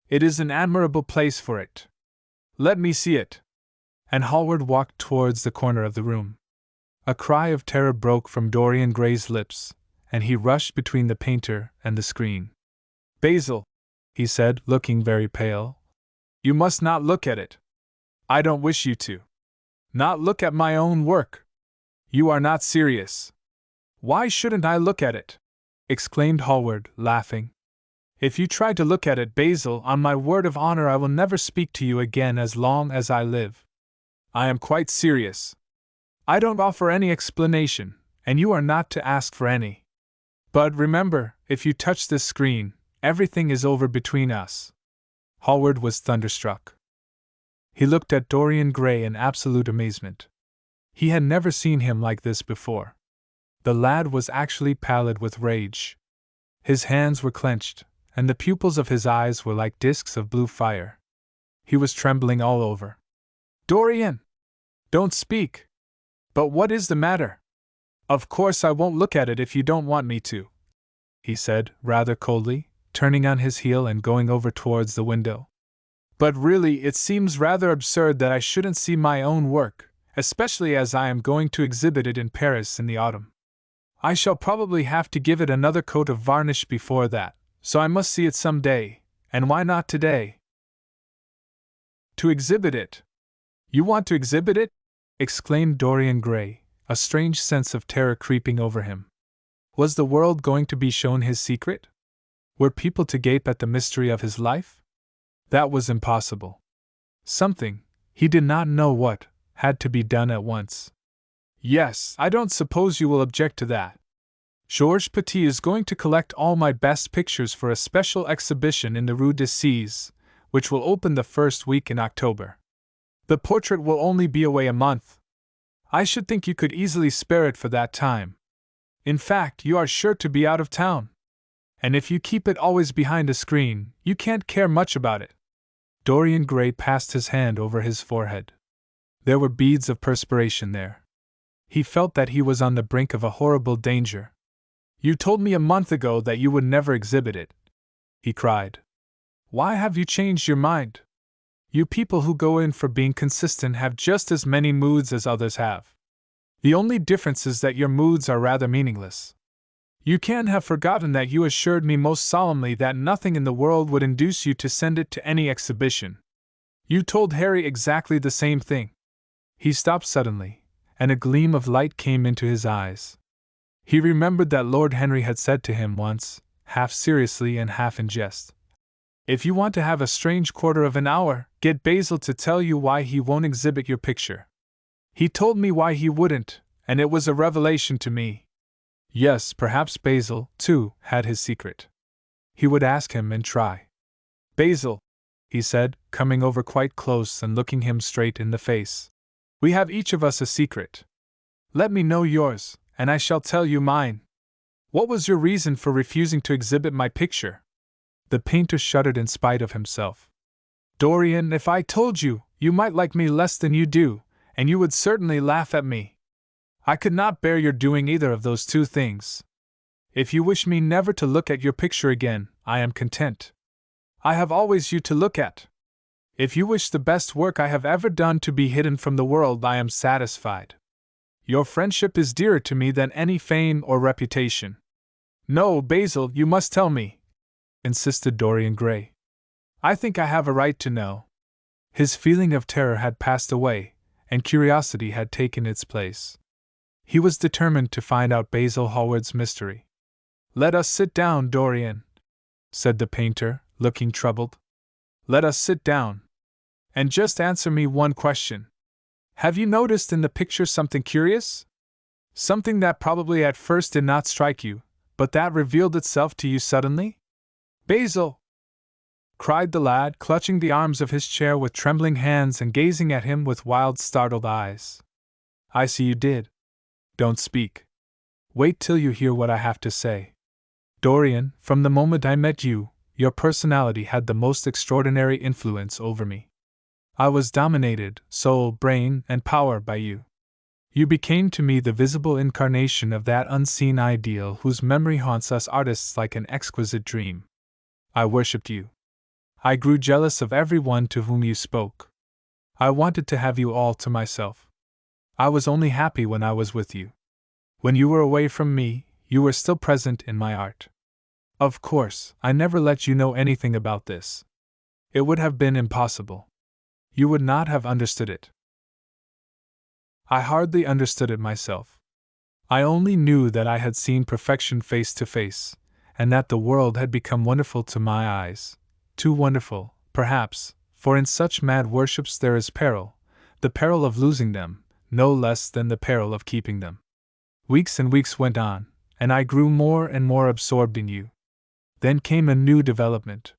It is an admirable place for it. Let me see it. And Hallward walked towards the corner of the room. A cry of terror broke from Dorian Gray's lips, and he rushed between the painter and the screen. Basil, he said, looking very pale, you must not look at it. I don't wish you to. Not look at my own work. You are not serious. Why shouldn't I look at it? Exclaimed Hallward, laughing. If you try to look at it, Basil, on my word of honor I will never speak to you again as long as I live. I am quite serious. I don't offer any explanation, and you are not to ask for any. But remember, if you touch this screen, everything is over between us. Hallward was thunderstruck. He looked at Dorian Gray in absolute amazement. He had never seen him like this before. The lad was actually pallid with rage. His hands were clenched, and the pupils of his eyes were like discs of blue fire. He was trembling all over. Dorian! Don't speak! But what is the matter? Of course I won't look at it if you don't want me to, he said, rather coldly, turning on his heel and going over towards the window. But really it seems rather absurd that I shouldn't see my own work, especially as I am going to exhibit it in Paris in the autumn. I shall probably have to give it another coat of varnish before that, so I must see it some day, and why not today? To exhibit it? You want to exhibit it? Exclaimed Dorian Gray, a strange sense of terror creeping over him. Was the world going to be shown his secret? Were people to gape at the mystery of his life? That was impossible. Something, he did not know what, had to be done at once. Yes, I don't suppose you will object to that. Georges Petit is going to collect all my best pictures for a special exhibition in the Rue des Six, which will open the first week in October. The portrait will only be away a month. I should think you could easily spare it for that time. In fact, you are sure to be out of town. And if you keep it always behind a screen, you can't care much about it. Dorian Gray passed his hand over his forehead. There were beads of perspiration there. He felt that he was on the brink of a horrible danger. You told me a month ago that you would never exhibit it, he cried. Why have you changed your mind? You people who go in for being consistent have just as many moods as others have. The only difference is that your moods are rather meaningless. You can't have forgotten that you assured me most solemnly that nothing in the world would induce you to send it to any exhibition. You told Harry exactly the same thing. He stopped suddenly, and a gleam of light came into his eyes. He remembered that Lord Henry had said to him once, half seriously and half in jest, "If you want to have a strange quarter of an hour, get Basil to tell you why he won't exhibit your picture." He told me why he wouldn't, and it was a revelation to me. Yes, perhaps Basil, too, had his secret. He would ask him and try. "Basil," he said, coming over quite close and looking him straight in the face, "we have each of us a secret. Let me know yours, and I shall tell you mine. What was your reason for refusing to exhibit my picture?" The painter shuddered in spite of himself. "Dorian, if I told you, you might like me less than you do, and you would certainly laugh at me. I could not bear your doing either of those two things. If you wish me never to look at your picture again, I am content. I have always you to look at. If you wish the best work I have ever done to be hidden from the world, I am satisfied. Your friendship is dearer to me than any fame or reputation. No, Basil, you must tell me, insisted Dorian Gray. I think I have a right to know. His feeling of terror had passed away, and curiosity had taken its place. He was determined to find out Basil Hallward's mystery. Let us sit down, Dorian, said the painter, looking troubled. Let us sit down. And just answer me one question. Have you noticed in the picture something curious? Something that probably at first did not strike you, but that revealed itself to you suddenly? Basil! Cried the lad, clutching the arms of his chair with trembling hands and gazing at him with wild, startled eyes. I see you did. Don't speak. Wait till you hear what I have to say. Dorian, from the moment I met you, your personality had the most extraordinary influence over me. I was dominated, soul, brain, and power by you. You became to me the visible incarnation of that unseen ideal whose memory haunts us artists like an exquisite dream. I worshipped you. I grew jealous of every one to whom you spoke. I wanted to have you all to myself. I was only happy when I was with you. When you were away from me, you were still present in my art. Of course, I never let you know anything about this. It would have been impossible. You would not have understood it. I hardly understood it myself. I only knew that I had seen perfection face to face, and that the world had become wonderful to my eyes. Too wonderful, perhaps, for in such mad worships there is peril, the peril of losing them, no less than the peril of keeping them. Weeks and weeks went on, and I grew more and more absorbed in you. Then came a new development.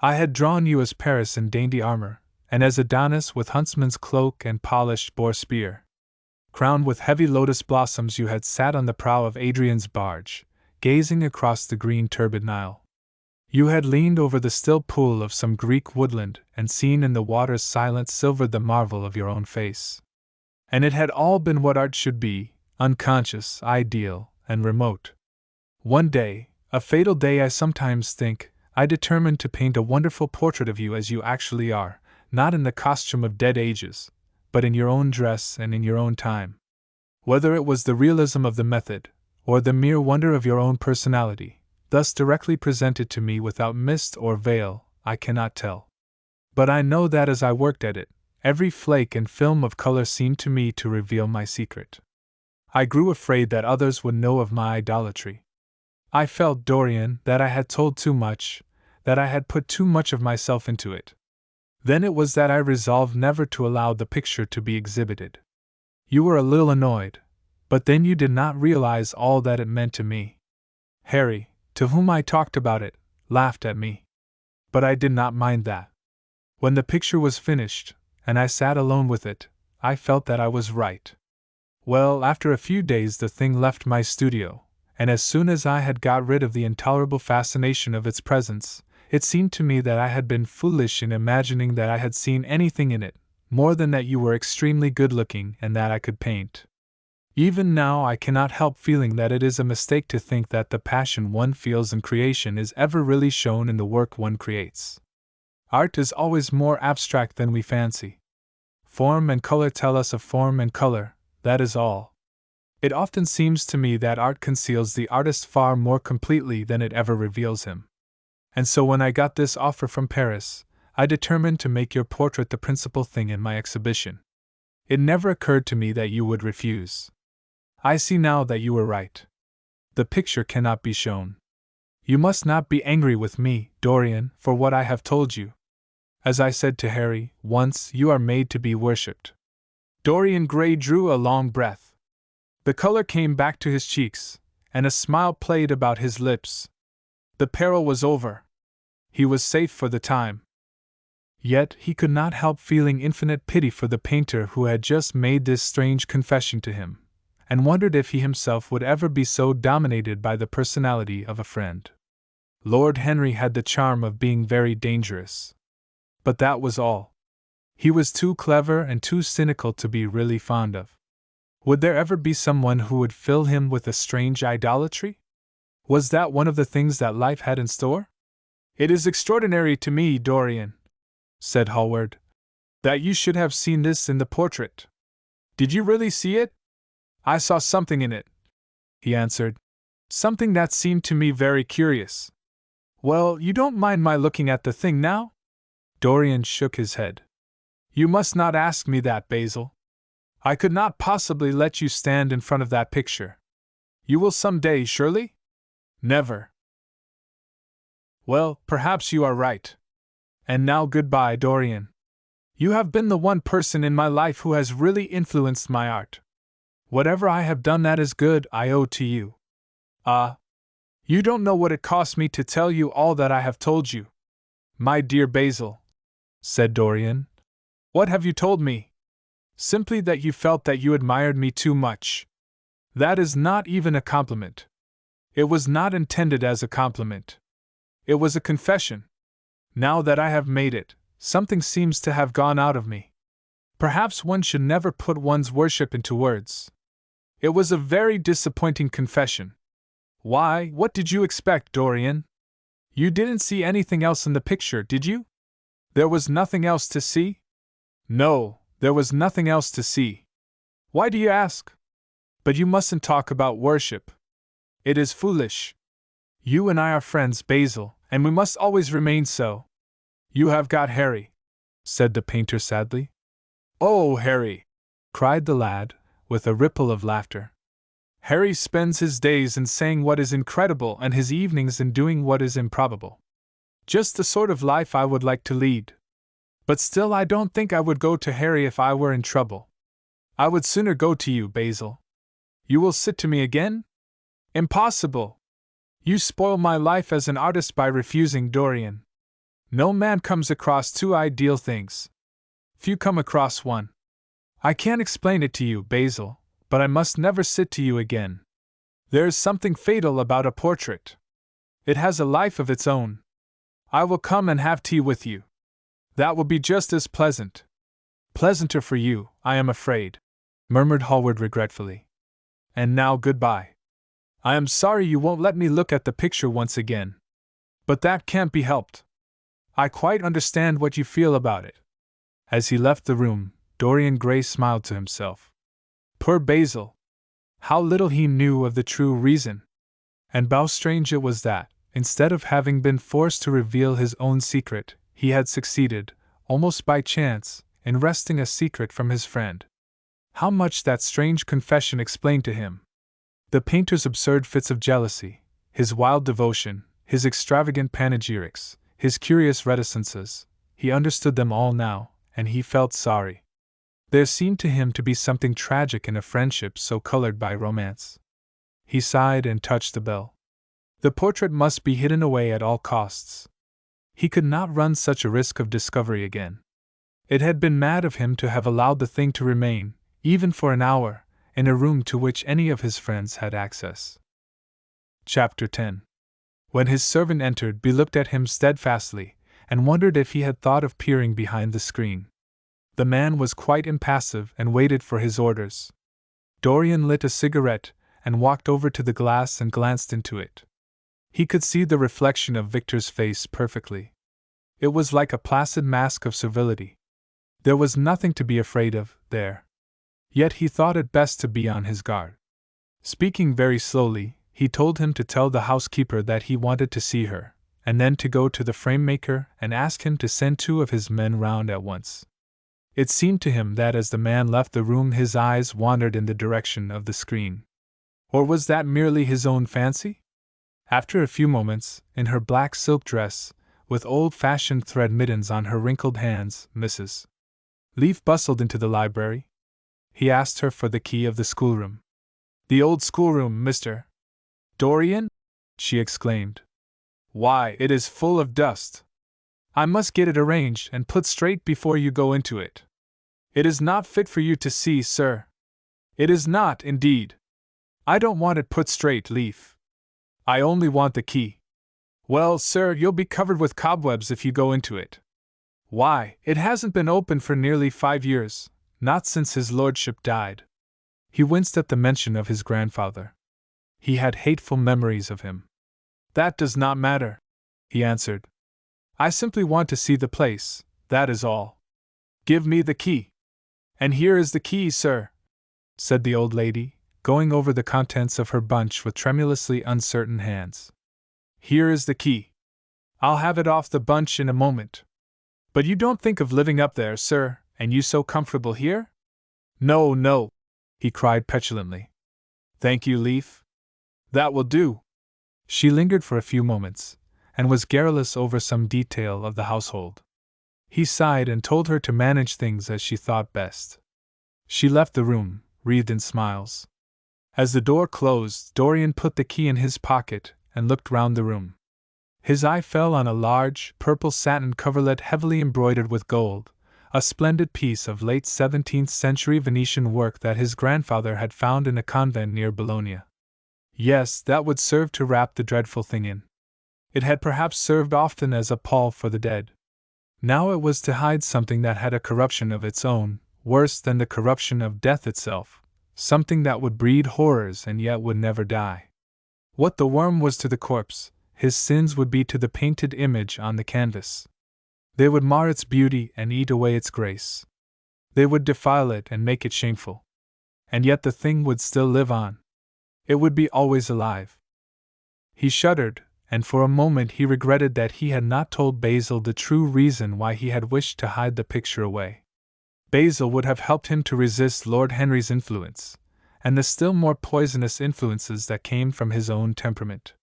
I had drawn you as Paris in dainty armor, and as Adonis with huntsman's cloak and polished boar spear. Crowned with heavy lotus blossoms, you had sat on the prow of Adrian's barge, gazing across the green turbid Nile. You had leaned over the still pool of some Greek woodland and seen in the water's silence silvered the marvel of your own face. And it had all been what art should be, unconscious, ideal, and remote. One day, a fatal day I sometimes think, I determined to paint a wonderful portrait of you as you actually are, not in the costume of dead ages, but in your own dress and in your own time. Whether it was the realism of the method, or the mere wonder of your own personality, thus directly presented to me without mist or veil, I cannot tell. But I know that as I worked at it, every flake and film of color seemed to me to reveal my secret. I grew afraid that others would know of my idolatry. I felt, Dorian, that I had told too much, that I had put too much of myself into it. Then it was that I resolved never to allow the picture to be exhibited. You were a little annoyed, but then you did not realize all that it meant to me. Harry, to whom I talked about it, laughed at me. But I did not mind that. When the picture was finished, and I sat alone with it, I felt that I was right. Well, after a few days the thing left my studio, and as soon as I had got rid of the intolerable fascination of its presence, it seemed to me that I had been foolish in imagining that I had seen anything in it, more than that you were extremely good-looking and that I could paint. Even now I cannot help feeling that it is a mistake to think that the passion one feels in creation is ever really shown in the work one creates. Art is always more abstract than we fancy. Form and color tell us of form and color, that is all. It often seems to me that art conceals the artist far more completely than it ever reveals him. And so when I got this offer from Paris, I determined to make your portrait the principal thing in my exhibition. It never occurred to me that you would refuse. I see now that you were right. The picture cannot be shown. You must not be angry with me, Dorian, for what I have told you. As I said to Harry, once you are made to be worshipped. Dorian Gray drew a long breath. The color came back to his cheeks, and a smile played about his lips. The peril was over. He was safe for the time. Yet he could not help feeling infinite pity for the painter who had just made this strange confession to him, and wondered if he himself would ever be so dominated by the personality of a friend. Lord Henry had the charm of being very dangerous. But that was all. He was too clever and too cynical to be really fond of. Would there ever be someone who would fill him with a strange idolatry? Was that one of the things that life had in store? It is extraordinary to me, Dorian, said Hallward, that you should have seen this in the portrait. Did you really see it? I saw something in it, he answered. Something that seemed to me very curious. Well, you don't mind my looking at the thing now? Dorian shook his head. You must not ask me that, Basil. I could not possibly let you stand in front of that picture. You will some day, surely? Never. Well, perhaps you are right. And now goodbye, Dorian. You have been the one person in my life who has really influenced my art. Whatever I have done that is good, I owe to you. Ah, you don't know what it cost me to tell you all that I have told you. My dear Basil, said Dorian. What have you told me? Simply that you felt that you admired me too much. That is not even a compliment. It was not intended as a compliment. It was a confession. Now that I have made it, something seems to have gone out of me. Perhaps one should never put one's worship into words. It was a very disappointing confession. Why, what did you expect, Dorian? You didn't see anything else in the picture, did you? There was nothing else to see? No, there was nothing else to see. Why do you ask? But you mustn't talk about worship. It is foolish. You and I are friends, Basil, and we must always remain so. You have got Harry, said the painter sadly. Oh, Harry, cried the lad, with a ripple of laughter. Harry spends his days in saying what is incredible and his evenings in doing what is improbable. Just the sort of life I would like to lead. But still I don't think I would go to Harry if I were in trouble. I would sooner go to you, Basil. You will sit to me again? Impossible! You spoil my life as an artist by refusing, Dorian. No man comes across two ideal things. Few come across one. I can't explain it to you, Basil, but I must never sit to you again. There is something fatal about a portrait. It has a life of its own. I will come and have tea with you. That will be just as pleasant. Pleasanter for you, I am afraid, murmured Hallward regretfully. And now goodbye. I am sorry you won't let me look at the picture once again. But that can't be helped. I quite understand what you feel about it. As he left the room, Dorian Gray smiled to himself. Poor Basil! How little he knew of the true reason! And how strange it was that, instead of having been forced to reveal his own secret, he had succeeded, almost by chance, in wresting a secret from his friend. How much that strange confession explained to him! The painter's absurd fits of jealousy, his wild devotion, his extravagant panegyrics, his curious reticences, he understood them all now, and he felt sorry. There seemed to him to be something tragic in a friendship so colored by romance. He sighed and touched the bell. The portrait must be hidden away at all costs. He could not run such a risk of discovery again. It had been mad of him to have allowed the thing to remain, even for an hour, in a room to which any of his friends had access. Chapter 10. When his servant entered, he looked at him steadfastly, and wondered if he had thought of peering behind the screen. The man was quite impassive and waited for his orders. Dorian lit a cigarette, and walked over to the glass and glanced into it. He could see the reflection of Victor's face perfectly. It was like a placid mask of servility. There was nothing to be afraid of, there. Yet he thought it best to be on his guard. Speaking very slowly, he told him to tell the housekeeper that he wanted to see her, and then to go to the frame-maker and ask him to send 2 of his men round at once. It seemed to him that as the man left the room his eyes wandered in the direction of the screen. Or was that merely his own fancy? After a few moments, in her black silk dress, with old-fashioned thread mittens on her wrinkled hands, Mrs. Leaf bustled into the library. He asked her for the key of the schoolroom. The old schoolroom, Mr. Dorian? She exclaimed. Why, it is full of dust. I must get it arranged and put straight before you go into it. It is not fit for you to see, sir. It is not, indeed. I don't want it put straight, Leaf. I only want the key. Well, sir, you'll be covered with cobwebs if you go into it. Why, it hasn't been opened for nearly 5 years, not since his lordship died. He winced at the mention of his grandfather. He had hateful memories of him. That does not matter, he answered. I simply want to see the place, that is all. Give me the key. And here is the key, sir, said the old lady, going over the contents of her bunch with tremulously uncertain hands. Here is the key. I'll have it off the bunch in a moment. But you don't think of living up there, sir, and you so comfortable here? No, no, he cried petulantly. Thank you, Leaf. That will do. She lingered for a few moments, and was garrulous over some detail of the household. He sighed and told her to manage things as she thought best. She left the room, wreathed in smiles. As the door closed, Dorian put the key in his pocket and looked round the room. His eye fell on a large, purple satin coverlet heavily embroidered with gold, a splendid piece of late 17th century Venetian work that his grandfather had found in a convent near Bologna. Yes, that would serve to wrap the dreadful thing in. It had perhaps served often as a pall for the dead. Now it was to hide something that had a corruption of its own, worse than the corruption of death itself, something that would breed horrors and yet would never die. What the worm was to the corpse, his sins would be to the painted image on the canvas. They would mar its beauty and eat away its grace. They would defile it and make it shameful. And yet the thing would still live on. It would be always alive. He shuddered, and for a moment he regretted that he had not told Basil the true reason why he had wished to hide the picture away. Basil would have helped him to resist Lord Henry's influence, and the still more poisonous influences that came from his own temperament.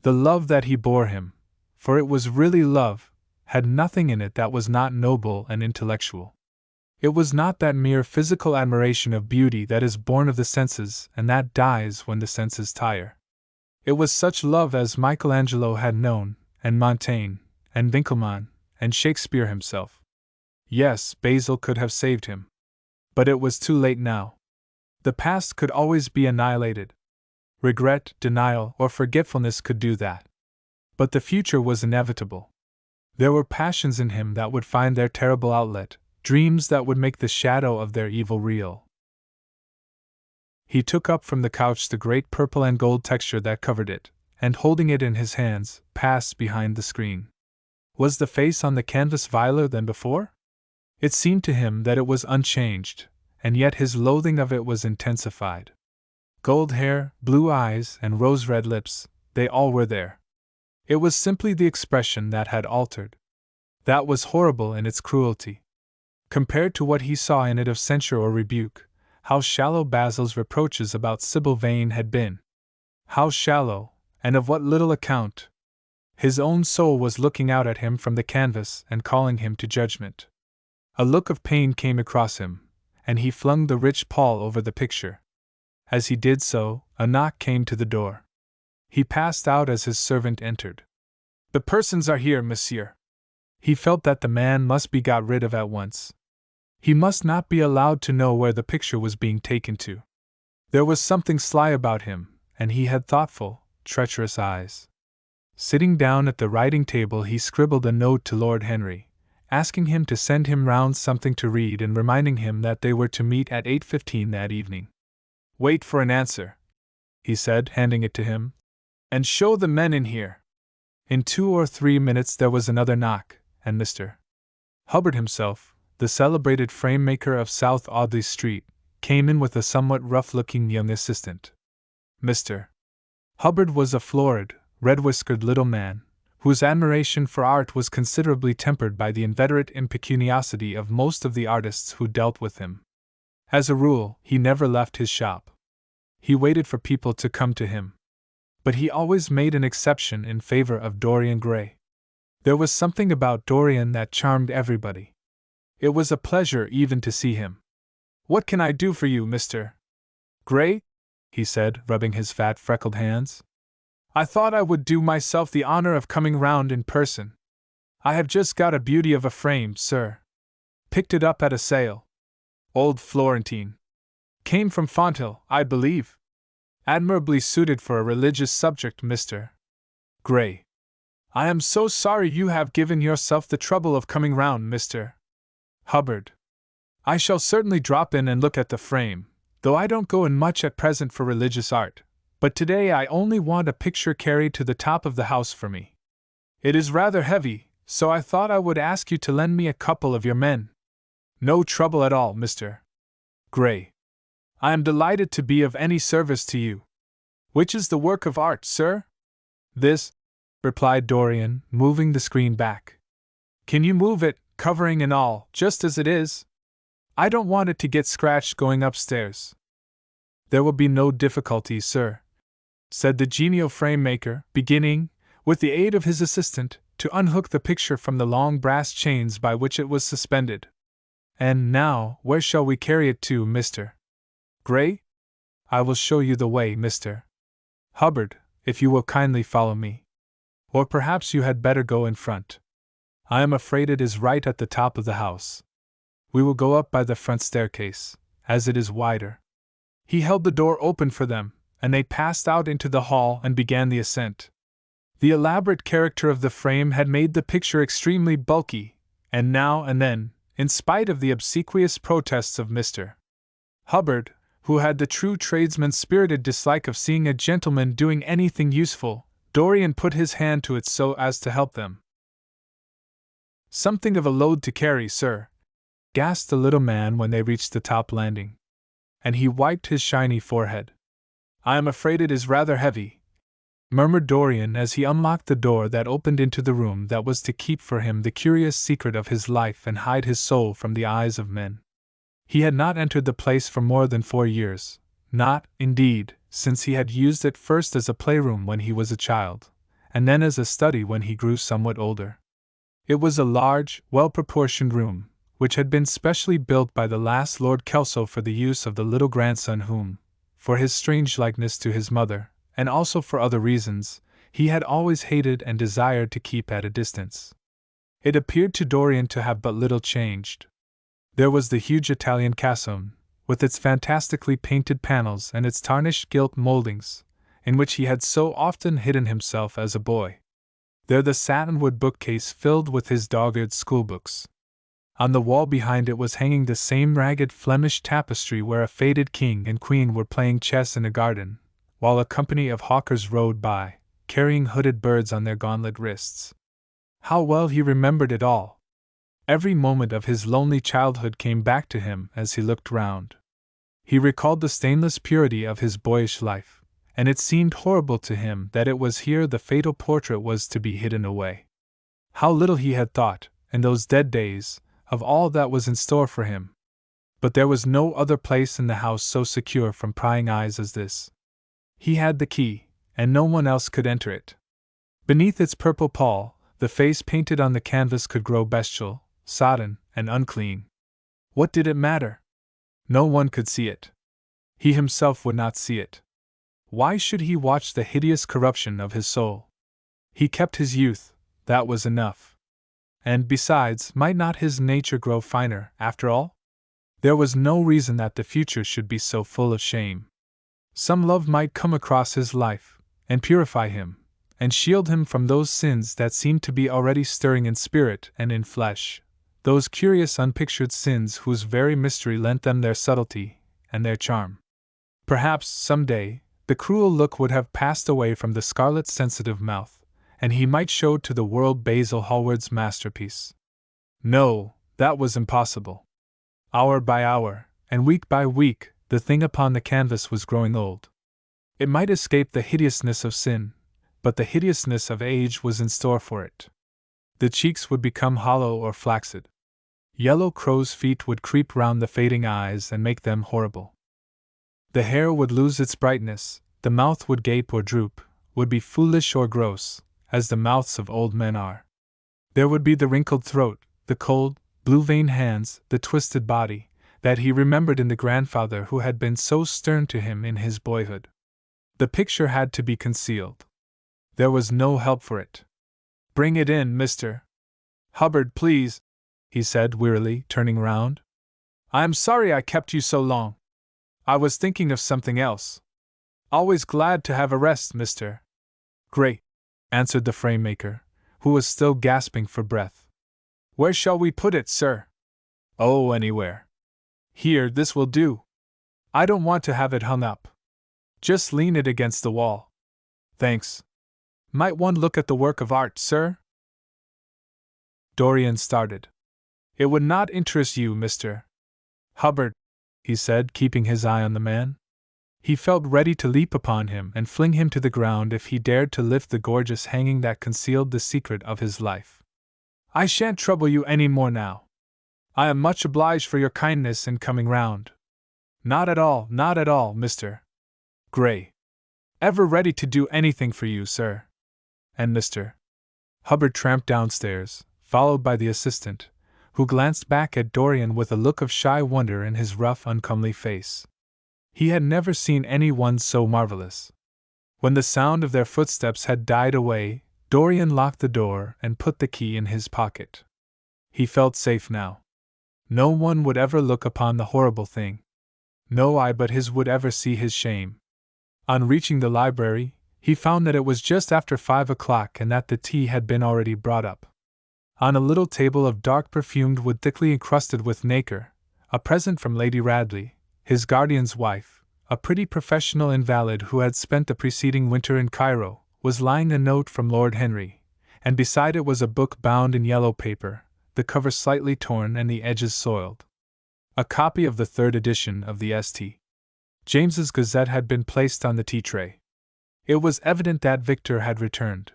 The love that he bore him, for it was really love, had nothing in it that was not noble and intellectual. It was not that mere physical admiration of beauty that is born of the senses and that dies when the senses tire. It was such love as Michelangelo had known, and Montaigne, and Winckelmann, and Shakespeare himself. Yes, Basil could have saved him. But it was too late now. The past could always be annihilated. Regret, denial, or forgetfulness could do that. But the future was inevitable. There were passions in him that would find their terrible outlet, dreams that would make the shadow of their evil real. He took up from the couch the great purple and gold texture that covered it, and holding it in his hands, passed behind the screen. Was the face on the canvas viler than before? It seemed to him that it was unchanged, and yet his loathing of it was intensified. Gold hair, blue eyes, and rose-red lips, they all were there. It was simply the expression that had altered. That was horrible in its cruelty. Compared to what he saw in it of censure or rebuke, how shallow Basil's reproaches about Sybil Vane had been. How shallow, and of what little account. His own soul was looking out at him from the canvas and calling him to judgment. A look of pain came across him, and he flung the rich pall over the picture. As he did so, a knock came to the door. He passed out as his servant entered. "The persons are here, monsieur." He felt that the man must be got rid of at once. He must not be allowed to know where the picture was being taken to. There was something sly about him, and he had thoughtful, treacherous eyes. Sitting down at the writing table, he scribbled a note to Lord Henry, asking him to send him round something to read and reminding him that they were to meet at 8:15 that evening. "Wait for an answer," he said, handing it to him, "and show the men in here." In 2 or 3 minutes there was another knock, and Mr. Hubbard himself, the celebrated frame-maker of South Audley Street, came in with a somewhat rough-looking young assistant. Mr. Hubbard was a florid, red-whiskered little man, whose admiration for art was considerably tempered by the inveterate impecuniosity of most of the artists who dealt with him. As a rule, he never left his shop. He waited for people to come to him. But he always made an exception in favor of Dorian Gray. There was something about Dorian that charmed everybody. It was a pleasure even to see him. "What can I do for you, Mr. Gray?" he said, rubbing his fat, freckled hands. "I thought I would do myself the honor of coming round in person. I have just got a beauty of a frame, sir. Picked it up at a sale. Old Florentine. Came from Fonthill, I believe. Admirably suited for a religious subject, Mr. Gray. I am so sorry you have given yourself the trouble of coming round, Mr. Hubbard. I shall certainly drop in and look at the frame, though I don't go in much at present for religious art, But today I only want a picture carried to the top of the house for me. It is rather heavy, so I thought I would ask you to lend me a couple of your men. No trouble at all, Mr. Gray. I am delighted to be of any service to you. Which is the work of art, sir? This, replied Dorian, moving the screen back. Can you move it, covering and all, just as it is? I don't want it to get scratched going upstairs. There will be no difficulty, sir, said the genial frame maker, beginning, with the aid of his assistant, to unhook the picture from the long brass chains by which it was suspended. And now, where shall we carry it to, Mr. Gray? I will show you the way, Mr. Hubbard, if you will kindly follow me. Or perhaps you had better go in front. I am afraid it is right at the top of the house. We will go up by the front staircase, as it is wider. He held the door open for them, and they passed out into the hall and began the ascent. The elaborate character of the frame had made the picture extremely bulky, and now and then, in spite of the obsequious protests of Mr. Hubbard, who had the true tradesman's spirited dislike of seeing a gentleman doing anything useful, Dorian put his hand to it so as to help them. Something of a load to carry, sir, gasped the little man when they reached the top landing. And he wiped his shiny forehead. I am afraid it is rather heavy, murmured Dorian as he unlocked the door that opened into the room that was to keep for him the curious secret of his life and hide his soul from the eyes of men. He had not entered the place for more than 4 years, not, indeed, since he had used it first as a playroom when he was a child, and then as a study when he grew somewhat older. It was a large, well-proportioned room, which had been specially built by the last Lord Kelso for the use of the little grandson whom, for his strange likeness to his mother, and also for other reasons, he had always hated and desired to keep at a distance. It appeared to Dorian to have but little changed. There was the huge Italian cassone, with its fantastically painted panels and its tarnished gilt moldings, in which he had so often hidden himself as a boy. There the satinwood bookcase filled with his dog-eared schoolbooks. On the wall behind it was hanging the same ragged Flemish tapestry where a faded king and queen were playing chess in a garden, while a company of hawkers rode by, carrying hooded birds on their gauntlet wrists. How well he remembered it all! Every moment of his lonely childhood came back to him as he looked round. He recalled the stainless purity of his boyish life, and it seemed horrible to him that it was here the fatal portrait was to be hidden away. How little he had thought, in those dead days, of all that was in store for him. But there was no other place in the house so secure from prying eyes as this. He had the key, and no one else could enter it. Beneath its purple pall, the face painted on the canvas could grow bestial, sodden, and unclean. What did it matter? No one could see it. He himself would not see it. Why should he watch the hideous corruption of his soul? He kept his youth, that was enough. And besides, might not his nature grow finer, after all? There was no reason that the future should be so full of shame. Some love might come across his life, and purify him, and shield him from those sins that seemed to be already stirring in spirit and in flesh, those curious unpictured sins whose very mystery lent them their subtlety and their charm. Perhaps, some day, the cruel look would have passed away from the scarlet sensitive mouth, and he might show to the world Basil Hallward's masterpiece. No, that was impossible. Hour by hour, and week by week, the thing upon the canvas was growing old. It might escape the hideousness of sin, but the hideousness of age was in store for it. The cheeks would become hollow or flaccid. Yellow crow's feet would creep round the fading eyes and make them horrible. The hair would lose its brightness, the mouth would gape or droop, would be foolish or gross, as the mouths of old men are. There would be the wrinkled throat, the cold, blue-veined hands, the twisted body, that he remembered in the grandfather who had been so stern to him in his boyhood. The picture had to be concealed. There was no help for it. Bring it in, Mr. Hubbard, please, he said wearily, turning round. I am sorry I kept you so long. I was thinking of something else. Always glad to have a rest, Mr. Gray, answered the frame-maker, who was still gasping for breath. Where shall we put it, sir? Oh, anywhere. Here, this will do. I don't want to have it hung up. Just lean it against the wall. Thanks. Might one look at the work of art, sir? Dorian started. It would not interest you, Mr. Hubbard, he said, keeping his eye on the man. He felt ready to leap upon him and fling him to the ground if he dared to lift the gorgeous hanging that concealed the secret of his life. I shan't trouble you any more now. I am much obliged for your kindness in coming round. Not at all, Mr. Gray. Ever ready to do anything for you, sir. And Mr. Hubbard tramped downstairs, followed by the assistant, who glanced back at Dorian with a look of shy wonder in his rough, uncomely face. He had never seen anyone so marvelous. When the sound of their footsteps had died away, Dorian locked the door and put the key in his pocket. He felt safe now. No one would ever look upon the horrible thing. No eye but his would ever see his shame. On reaching the library, he found that it was just after 5 o'clock and that the tea had been already brought up. On a little table of dark perfumed wood thickly encrusted with nacre, a present from Lady Radley, his guardian's wife, a pretty professional invalid who had spent the preceding winter in Cairo, was lying a note from Lord Henry, and beside it was a book bound in yellow paper, the cover slightly torn and the edges soiled. A copy of the 3rd edition of the St. James's Gazette had been placed on the tea tray. It was evident that Victor had returned.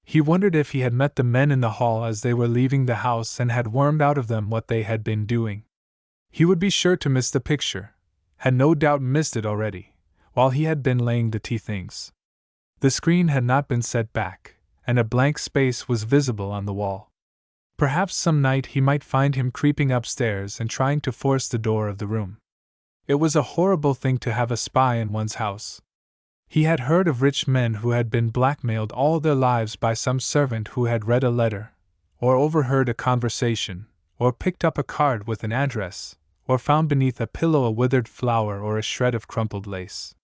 He wondered if he had met the men in the hall as they were leaving the house and had wormed out of them what they had been doing. He would be sure to miss the picture, had no doubt missed it already, while he had been laying the tea things. The screen had not been set back, and a blank space was visible on the wall. Perhaps some night he might find him creeping upstairs and trying to force the door of the room. It was a horrible thing to have a spy in one's house. He had heard of rich men who had been blackmailed all their lives by some servant who had read a letter, or overheard a conversation, or picked up a card with an address, or found beneath a pillow a withered flower or a shred of crumpled lace.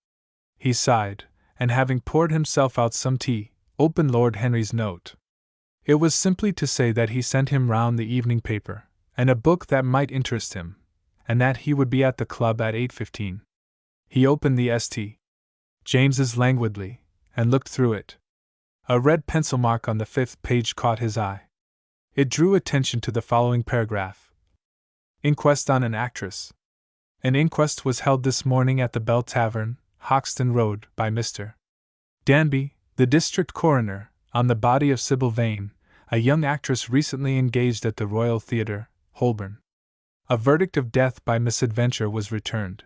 He sighed, and having poured himself out some tea, opened Lord Henry's note. It was simply to say that he sent him round the evening paper, and a book that might interest him, and that he would be at the club at 8:15. He opened the St. James's languidly, and looked through it. A red pencil mark on the 5th page caught his eye. It drew attention to the following paragraph. Inquest on an actress. An inquest was held this morning at the Bell Tavern, Hoxton Road, by Mr. Danby, the district coroner, on the body of Sybil Vane, a young actress recently engaged at the Royal Theatre, Holborn. A verdict of death by misadventure was returned.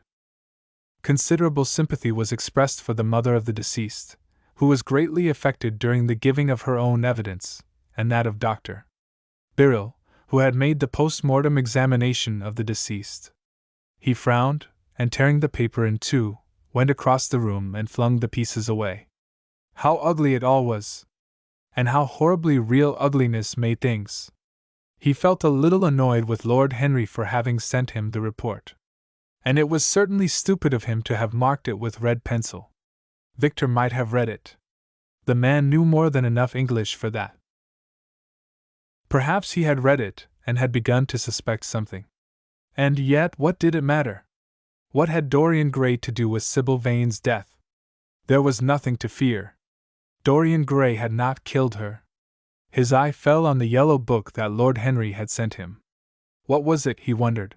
Considerable sympathy was expressed for the mother of the deceased, who was greatly affected during the giving of her own evidence, and that of Dr. Birrell, who had made the post-mortem examination of the deceased. He frowned, and tearing the paper in two, went across the room and flung the pieces away. How ugly it all was! And how horribly real ugliness made things! He felt a little annoyed with Lord Henry for having sent him the report. And it was certainly stupid of him to have marked it with red pencil. Victor might have read it. The man knew more than enough English for that. Perhaps he had read it, and had begun to suspect something. And yet, what did it matter? What had Dorian Gray to do with Sybil Vane's death? There was nothing to fear. Dorian Gray had not killed her. His eye fell on the yellow book that Lord Henry had sent him. What was it, he wondered?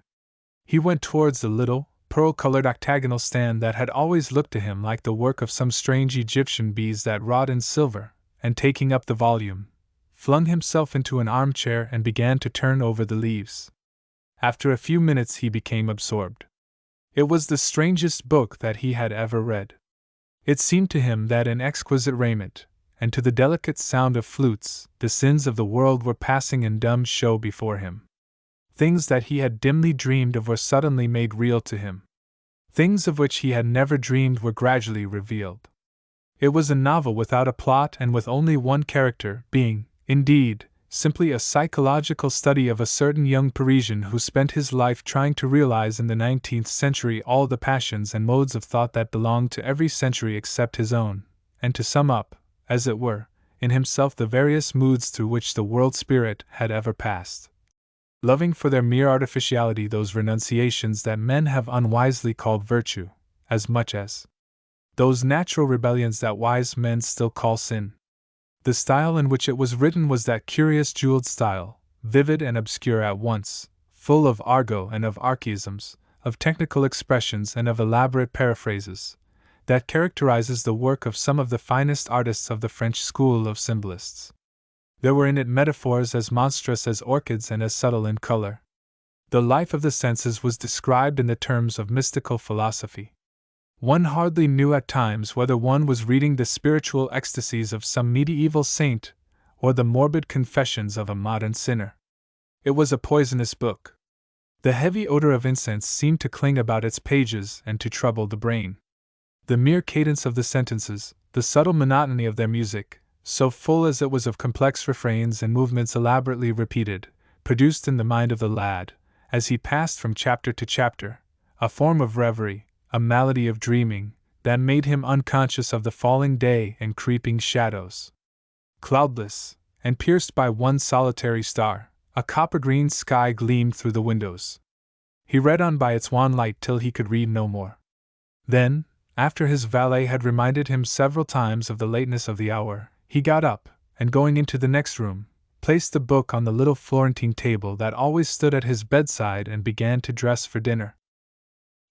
He went towards the little, pearl-colored octagonal stand that had always looked to him like the work of some strange Egyptian bees that wrought in silver, and taking up the volume, flung himself into an armchair and began to turn over the leaves. After a few minutes he became absorbed. It was the strangest book that he had ever read. It seemed to him that in exquisite raiment, and to the delicate sound of flutes, the sins of the world were passing in dumb show before him. Things that he had dimly dreamed of were suddenly made real to him. Things of which he had never dreamed were gradually revealed. It was a novel without a plot and with only one character, being, indeed, simply a psychological study of a certain young Parisian who spent his life trying to realize in the 19th century all the passions and modes of thought that belonged to every century except his own, and to sum up, as it were, in himself the various moods through which the world spirit had ever passed. Loving for their mere artificiality those renunciations that men have unwisely called virtue, as much as those natural rebellions that wise men still call sin. The style in which it was written was that curious jeweled style, vivid and obscure at once, full of argot and of archaisms, of technical expressions and of elaborate paraphrases, that characterizes the work of some of the finest artists of the French school of symbolists. There were in it metaphors as monstrous as orchids and as subtle in color. The life of the senses was described in the terms of mystical philosophy. One hardly knew at times whether one was reading the spiritual ecstasies of some medieval saint or the morbid confessions of a modern sinner. It was a poisonous book. The heavy odor of incense seemed to cling about its pages and to trouble the brain. The mere cadence of the sentences, the subtle monotony of their music, so full as it was of complex refrains and movements elaborately repeated, produced in the mind of the lad, as he passed from chapter to chapter, a form of reverie, a malady of dreaming, that made him unconscious of the falling day and creeping shadows. Cloudless, and pierced by one solitary star, a copper-green sky gleamed through the windows. He read on by its wan light till he could read no more. Then, after his valet had reminded him several times of the lateness of the hour, he got up, and going into the next room, placed the book on the little Florentine table that always stood at his bedside and began to dress for dinner.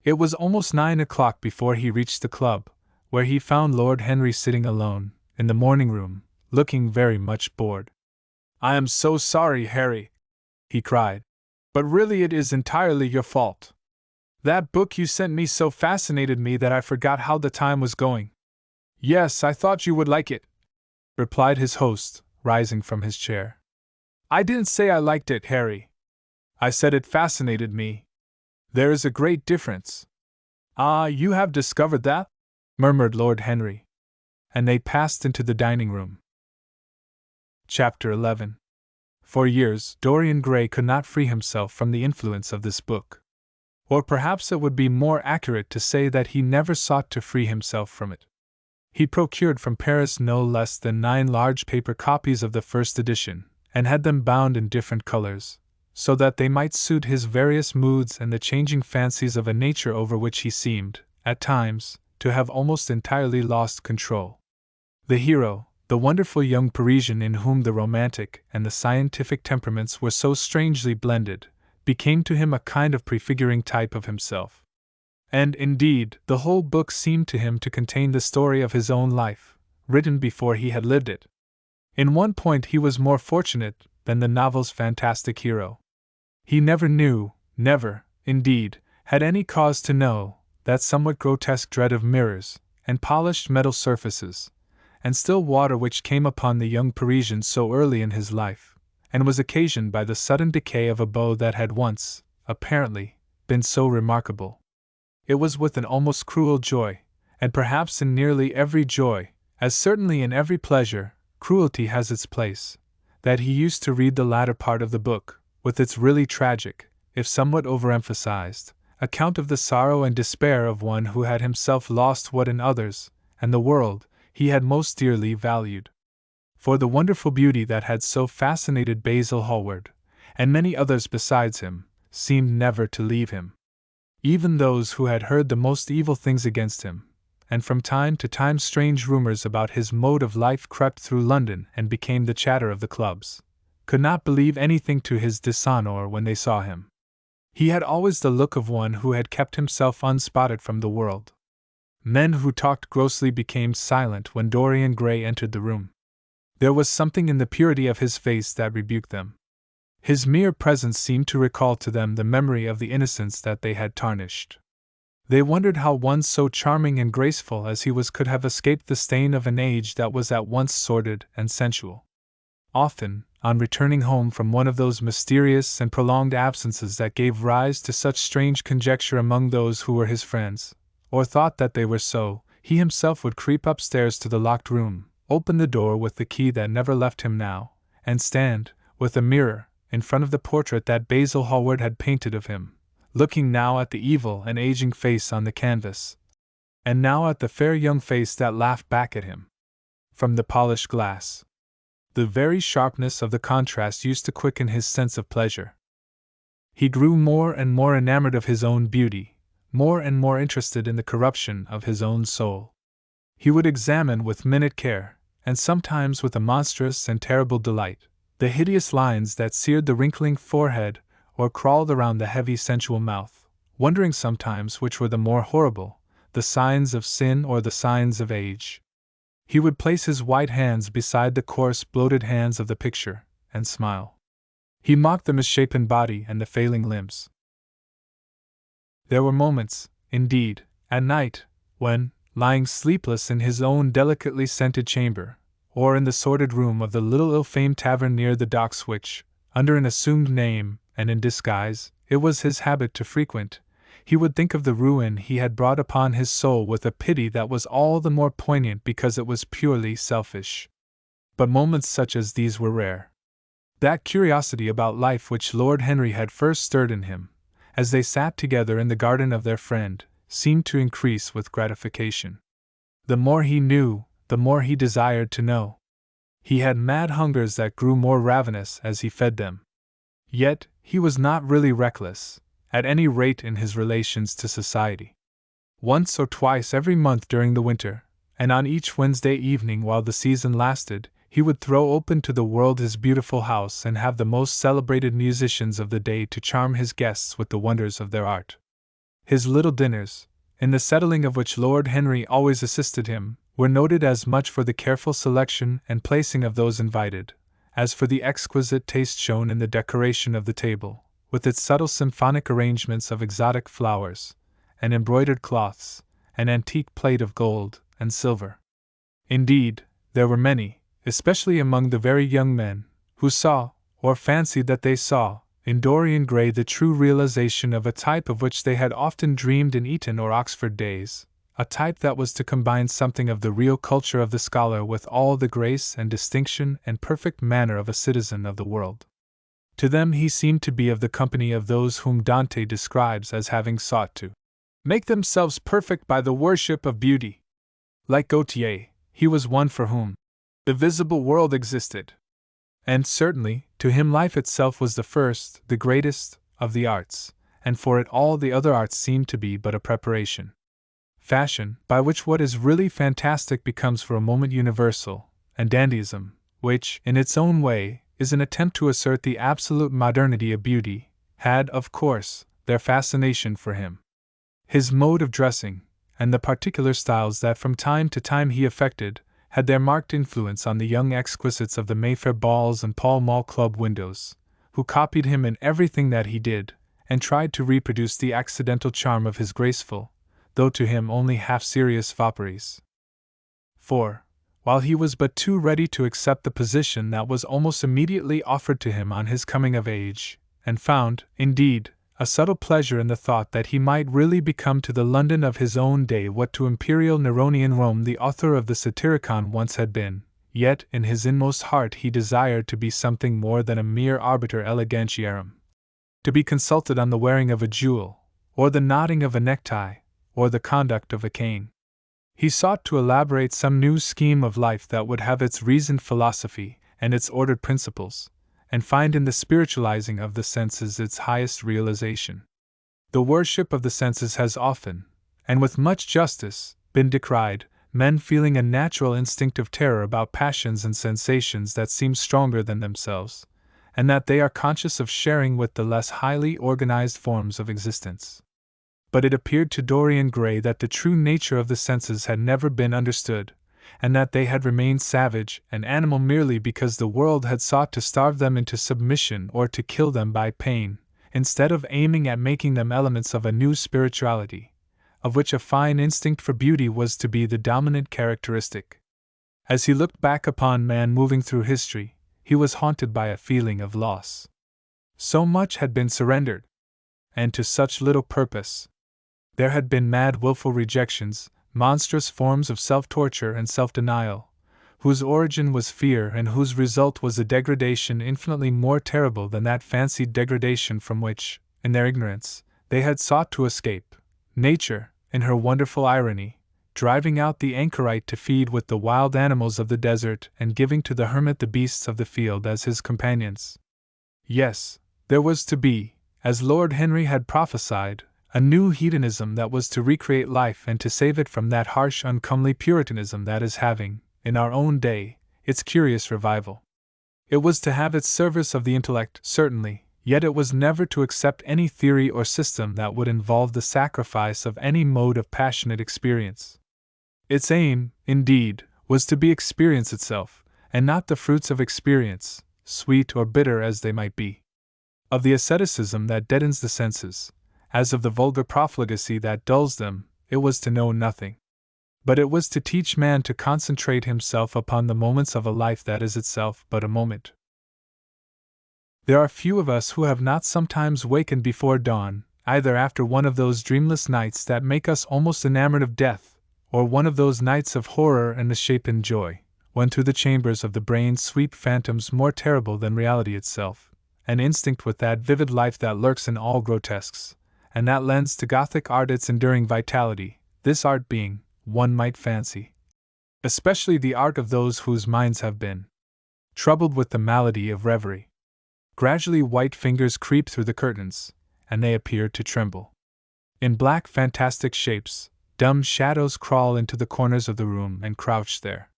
It was almost 9 o'clock before he reached the club, where he found Lord Henry sitting alone, in the morning room, looking very much bored. "I am so sorry, Harry," he cried, "but really it is entirely your fault. That book you sent me so fascinated me that I forgot how the time was going." "Yes, I thought you would like it," replied his host, rising from his chair. "I didn't say I liked it, Harry. I said it fascinated me. There is a great difference." "Ah, you have discovered that?" murmured Lord Henry. And they passed into the dining room. Chapter 11. For years, Dorian Gray could not free himself from the influence of this book. Or perhaps it would be more accurate to say that he never sought to free himself from it. He procured from Paris no less than 9 large paper copies of the first edition, and had them bound in different colors, so that they might suit his various moods and the changing fancies of a nature over which he seemed, at times, to have almost entirely lost control. The hero, the wonderful young Parisian in whom the romantic and the scientific temperaments were so strangely blended, became to him a kind of prefiguring type of himself. And, indeed, the whole book seemed to him to contain the story of his own life, written before he had lived it. In one point he was more fortunate than the novel's fantastic hero. He never knew, never, indeed, had any cause to know, that somewhat grotesque dread of mirrors, and polished metal surfaces, and still water which came upon the young Parisian so early in his life, and was occasioned by the sudden decay of a beau that had once, apparently, been so remarkable. It was with an almost cruel joy, and perhaps in nearly every joy, as certainly in every pleasure, cruelty has its place, that he used to read the latter part of the book, with its really tragic, if somewhat overemphasized, account of the sorrow and despair of one who had himself lost what in others, and the world, he had most dearly valued. For the wonderful beauty that had so fascinated Basil Hallward, and many others besides him, seemed never to leave him. Even those who had heard the most evil things against him, and from time to time strange rumors about his mode of life crept through London and became the chatter of the clubs, could not believe anything to his dishonor when they saw him. He had always the look of one who had kept himself unspotted from the world. Men who talked grossly became silent when Dorian Gray entered the room. There was something in the purity of his face that rebuked them. His mere presence seemed to recall to them the memory of the innocence that they had tarnished. They wondered how one so charming and graceful as he was could have escaped the stain of an age that was at once sordid and sensual. Often, on returning home from one of those mysterious and prolonged absences that gave rise to such strange conjecture among those who were his friends, or thought that they were so, he himself would creep upstairs to the locked room, open the door with the key that never left him now, and stand, with a mirror, in front of the portrait that Basil Hallward had painted of him, looking now at the evil and aging face on the canvas, and now at the fair young face that laughed back at him from the polished glass. The very sharpness of the contrast used to quicken his sense of pleasure. He grew more and more enamored of his own beauty, more and more interested in the corruption of his own soul. He would examine with minute care, and sometimes with a monstrous and terrible delight, the hideous lines that seared the wrinkling forehead or crawled around the heavy sensual mouth, wondering sometimes which were the more horrible, the signs of sin or the signs of age. He would place his white hands beside the coarse, bloated hands of the picture, and smile. He mocked the misshapen body and the failing limbs. There were moments, indeed, at night, when, lying sleepless in his own delicately scented chamber, or in the sordid room of the little ill-famed tavern near the docks which, under an assumed name and in disguise, it was his habit to frequent, he would think of the ruin he had brought upon his soul with a pity that was all the more poignant because it was purely selfish. But moments such as these were rare. That curiosity about life which Lord Henry had first stirred in him, as they sat together in the garden of their friend, seemed to increase with gratification. The more he knew, the more he desired to know. He had mad hungers that grew more ravenous as he fed them. Yet, he was not really reckless, at any rate in his relations to society. Once or twice every month during the winter, and on each Wednesday evening while the season lasted, he would throw open to the world his beautiful house and have the most celebrated musicians of the day to charm his guests with the wonders of their art. His little dinners, in the settling of which Lord Henry always assisted him, were noted as much for the careful selection and placing of those invited, as for the exquisite taste shown in the decoration of the table, with its subtle symphonic arrangements of exotic flowers, and embroidered cloths, and antique plate of gold and silver. Indeed, there were many, especially among the very young men, who saw, or fancied that they saw, in Dorian Gray the true realization of a type of which they had often dreamed in Eton or Oxford days, a type that was to combine something of the real culture of the scholar with all the grace and distinction and perfect manner of a citizen of the world. To them he seemed to be of the company of those whom Dante describes as having sought to make themselves perfect by the worship of beauty. Like Gautier, he was one for whom the visible world existed. And certainly, to him life itself was the first, the greatest, of the arts, and for it all the other arts seemed to be but a preparation. Fashion, by which what is really fantastic becomes for a moment universal, and dandyism, which, in its own way, is an attempt to assert the absolute modernity of beauty, had, of course, their fascination for him. His mode of dressing, and the particular styles that from time to time he affected, had their marked influence on the young exquisites of the Mayfair balls and Pall Mall Club windows, who copied him in everything that he did, and tried to reproduce the accidental charm of his graceful, though to him only half-serious fopperies. For, while he was but too ready to accept the position that was almost immediately offered to him on his coming of age, and found, indeed, a subtle pleasure in the thought that he might really become to the London of his own day what to imperial Neronian Rome the author of the Satyricon once had been, yet in his inmost heart he desired to be something more than a mere arbiter elegantiarum, to be consulted on the wearing of a jewel, or the knotting of a necktie, or the conduct of a cane. He sought to elaborate some new scheme of life that would have its reasoned philosophy and its ordered principles, and find in the spiritualizing of the senses its highest realization. The worship of the senses has often, and with much justice, been decried, men feeling a natural instinctive terror about passions and sensations that seem stronger than themselves, and that they are conscious of sharing with the less highly organized forms of existence. But it appeared to Dorian Gray that the true nature of the senses had never been understood, and that they had remained savage and animal merely because the world had sought to starve them into submission or to kill them by pain, instead of aiming at making them elements of a new spirituality, of which a fine instinct for beauty was to be the dominant characteristic. As he looked back upon man moving through history, he was haunted by a feeling of loss. So much had been surrendered, and to such little purpose. There had been mad wilful rejections, monstrous forms of self-torture and self-denial, whose origin was fear and whose result was a degradation infinitely more terrible than that fancied degradation from which, in their ignorance, they had sought to escape. Nature, in her wonderful irony, driving out the anchorite to feed with the wild animals of the desert and giving to the hermit the beasts of the field as his companions. Yes, there was to be, as Lord Henry had prophesied, a new hedonism that was to recreate life and to save it from that harsh, uncomely Puritanism that is having, in our own day, its curious revival. It was to have its service of the intellect, certainly, yet it was never to accept any theory or system that would involve the sacrifice of any mode of passionate experience. Its aim, indeed, was to be experience itself, and not the fruits of experience, sweet or bitter as they might be. Of the asceticism that deadens the senses, as of the vulgar profligacy that dulls them, it was to know nothing. But it was to teach man to concentrate himself upon the moments of a life that is itself but a moment. There are few of us who have not sometimes wakened before dawn, either after one of those dreamless nights that make us almost enamored of death, or one of those nights of horror and misshapen joy, when through the chambers of the brain sweep phantoms more terrible than reality itself, and instinct with that vivid life that lurks in all grotesques, and that lends to Gothic art its enduring vitality, this art being, one might fancy, especially the art of those whose minds have been troubled with the malady of reverie. Gradually white fingers creep through the curtains, and they appear to tremble. In black fantastic shapes, dumb shadows crawl into the corners of the room and crouch there.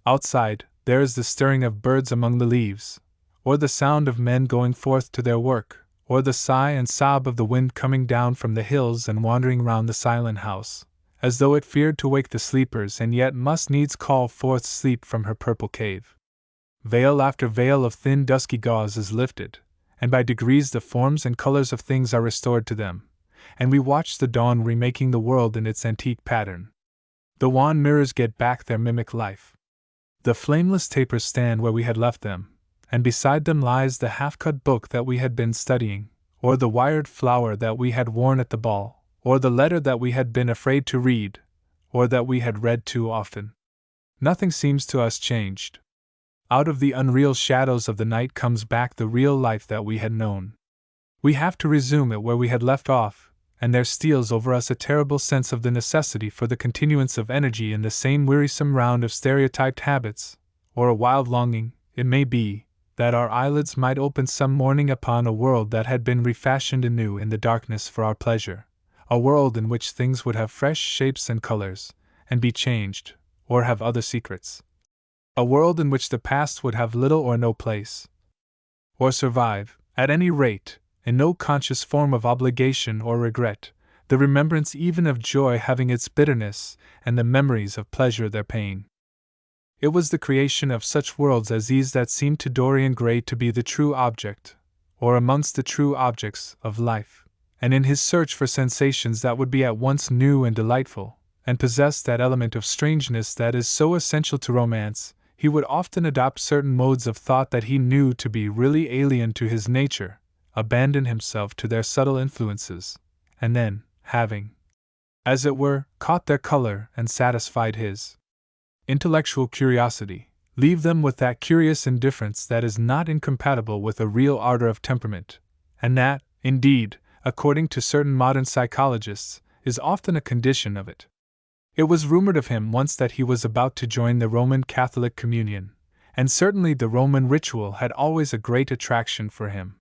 Outside, there is the stirring of birds among the leaves, or the sound of men going forth to their work, or the sigh and sob of the wind coming down from the hills and wandering round the silent house, as though it feared to wake the sleepers and yet must needs call forth sleep from her purple cave. Veil after veil of thin dusky gauze is lifted, and by degrees the forms and colors of things are restored to them, and we watch the dawn remaking the world in its antique pattern. The wan mirrors get back their mimic life. The flameless tapers stand where we had left them, and beside them lies the half-cut book that we had been studying, or the wired flower that we had worn at the ball, or the letter that we had been afraid to read, or that we had read too often. Nothing seems to us changed. Out of the unreal shadows of the night comes back the real life that we had known. We have to resume it where we had left off, and there steals over us a terrible sense of the necessity for the continuance of energy in the same wearisome round of stereotyped habits, or a wild longing, it may be, that our eyelids might open some morning upon a world that had been refashioned anew in the darkness for our pleasure, a world in which things would have fresh shapes and colors, and be changed, or have other secrets. A world in which the past would have little or no place, or survive, at any rate, in no conscious form of obligation or regret, the remembrance even of joy having its bitterness, and the memories of pleasure their pain. It was the creation of such worlds as these that seemed to Dorian Gray to be the true object, or amongst the true objects, of life, and in his search for sensations that would be at once new and delightful, and possess that element of strangeness that is so essential to romance, he would often adopt certain modes of thought that he knew to be really alien to his nature, abandon himself to their subtle influences, and then, having, as it were, caught their color and satisfied his intellectual curiosity, leave them with that curious indifference that is not incompatible with a real ardor of temperament, and that, indeed, according to certain modern psychologists, is often a condition of it. It was rumored of him once that he was about to join the Roman Catholic communion, and certainly the Roman ritual had always a great attraction for him.